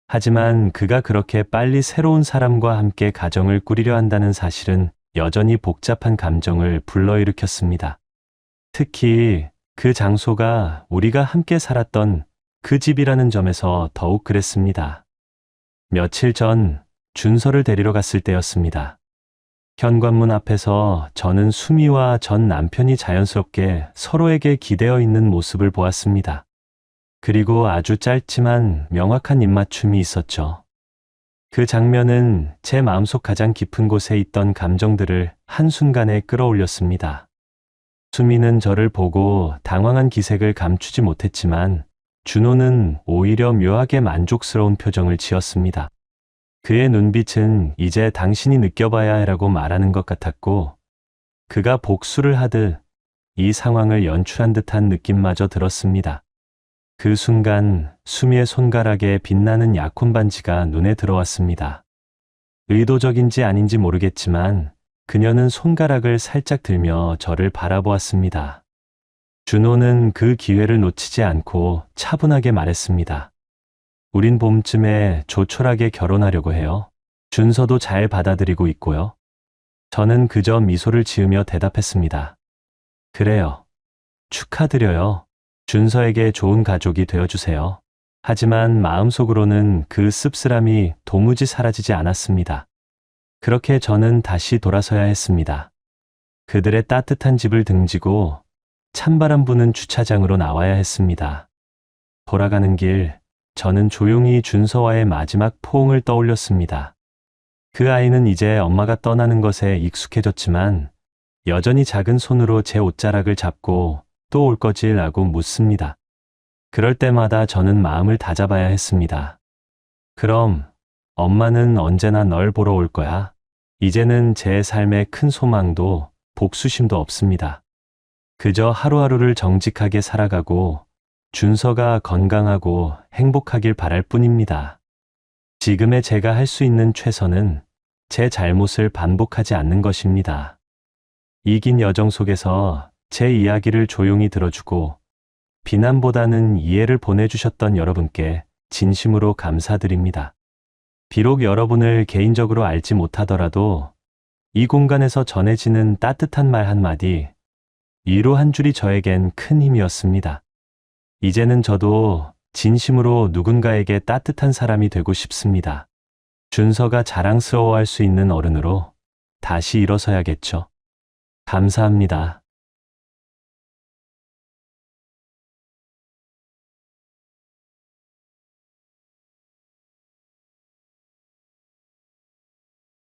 하지만 그가 그렇게 빨리 새로운 사람과 함께 가정을 꾸리려 한다는 사실은 여전히 복잡한 감정을 불러일으켰습니다. 특히 그 장소가 우리가 함께 살았던 그 집이라는 점에서 더욱 그랬습니다. 며칠 전 준서를 데리러 갔을 때였습니다. 현관문 앞에서 저는 수미와 전 남편이 자연스럽게 서로에게 기대어 있는 모습을 보았습니다. 그리고 아주 짧지만 명확한 입맞춤이 있었죠. 그 장면은 제 마음속 가장 깊은 곳에 있던 감정들을 한순간에 끌어올렸습니다. 수미는 저를 보고 당황한 기색을 감추지 못했지만 준호는 오히려 묘하게 만족스러운 표정을 지었습니다. 그의 눈빛은 이제 당신이 느껴봐야 해라고 말하는 것 같았고 그가 복수를 하듯 이 상황을 연출한 듯한 느낌마저 들었습니다. 그 순간 수미의 손가락에 빛나는 약혼 반지가 눈에 들어왔습니다. 의도적인지 아닌지 모르겠지만 그녀는 손가락을 살짝 들며 저를 바라보았습니다. 준호는 그 기회를 놓치지 않고 차분하게 말했습니다. 우린 봄쯤에 조촐하게 결혼하려고 해요. 준서도 잘 받아들이고 있고요. 저는 그저 미소를 지으며 대답했습니다. 그래요. 축하드려요. 준서에게 좋은 가족이 되어주세요. 하지만 마음속으로는 그 씁쓸함이 도무지 사라지지 않았습니다. 그렇게 저는 다시 돌아서야 했습니다. 그들의 따뜻한 집을 등지고 찬바람 부는 주차장으로 나와야 했습니다. 돌아가는 길, 저는 조용히 준서와의 마지막 포옹을 떠올렸습니다. 그 아이는 이제 엄마가 떠나는 것에 익숙해졌지만 여전히 작은 손으로 제 옷자락을 잡고 또 올 거지? 라고 묻습니다. 그럴 때마다 저는 마음을 다잡아야 했습니다. 그럼 엄마는 언제나 널 보러 올 거야. 이제는 제 삶에 큰 소망도 복수심도 없습니다. 그저 하루하루를 정직하게 살아가고 준서가 건강하고 행복하길 바랄 뿐입니다. 지금의 제가 할 수 있는 최선은 제 잘못을 반복하지 않는 것입니다. 이 긴 여정 속에서 제 이야기를 조용히 들어주고 비난보다는 이해를 보내주셨던 여러분께 진심으로 감사드립니다. 비록 여러분을 개인적으로 알지 못하더라도 이 공간에서 전해지는 따뜻한 말 한마디, 위로 한 줄이 저에겐 큰 힘이었습니다. 이제는 저도 진심으로 누군가에게 따뜻한 사람이 되고 싶습니다. 준서가 자랑스러워할 수 있는 어른으로 다시 일어서야겠죠. 감사합니다.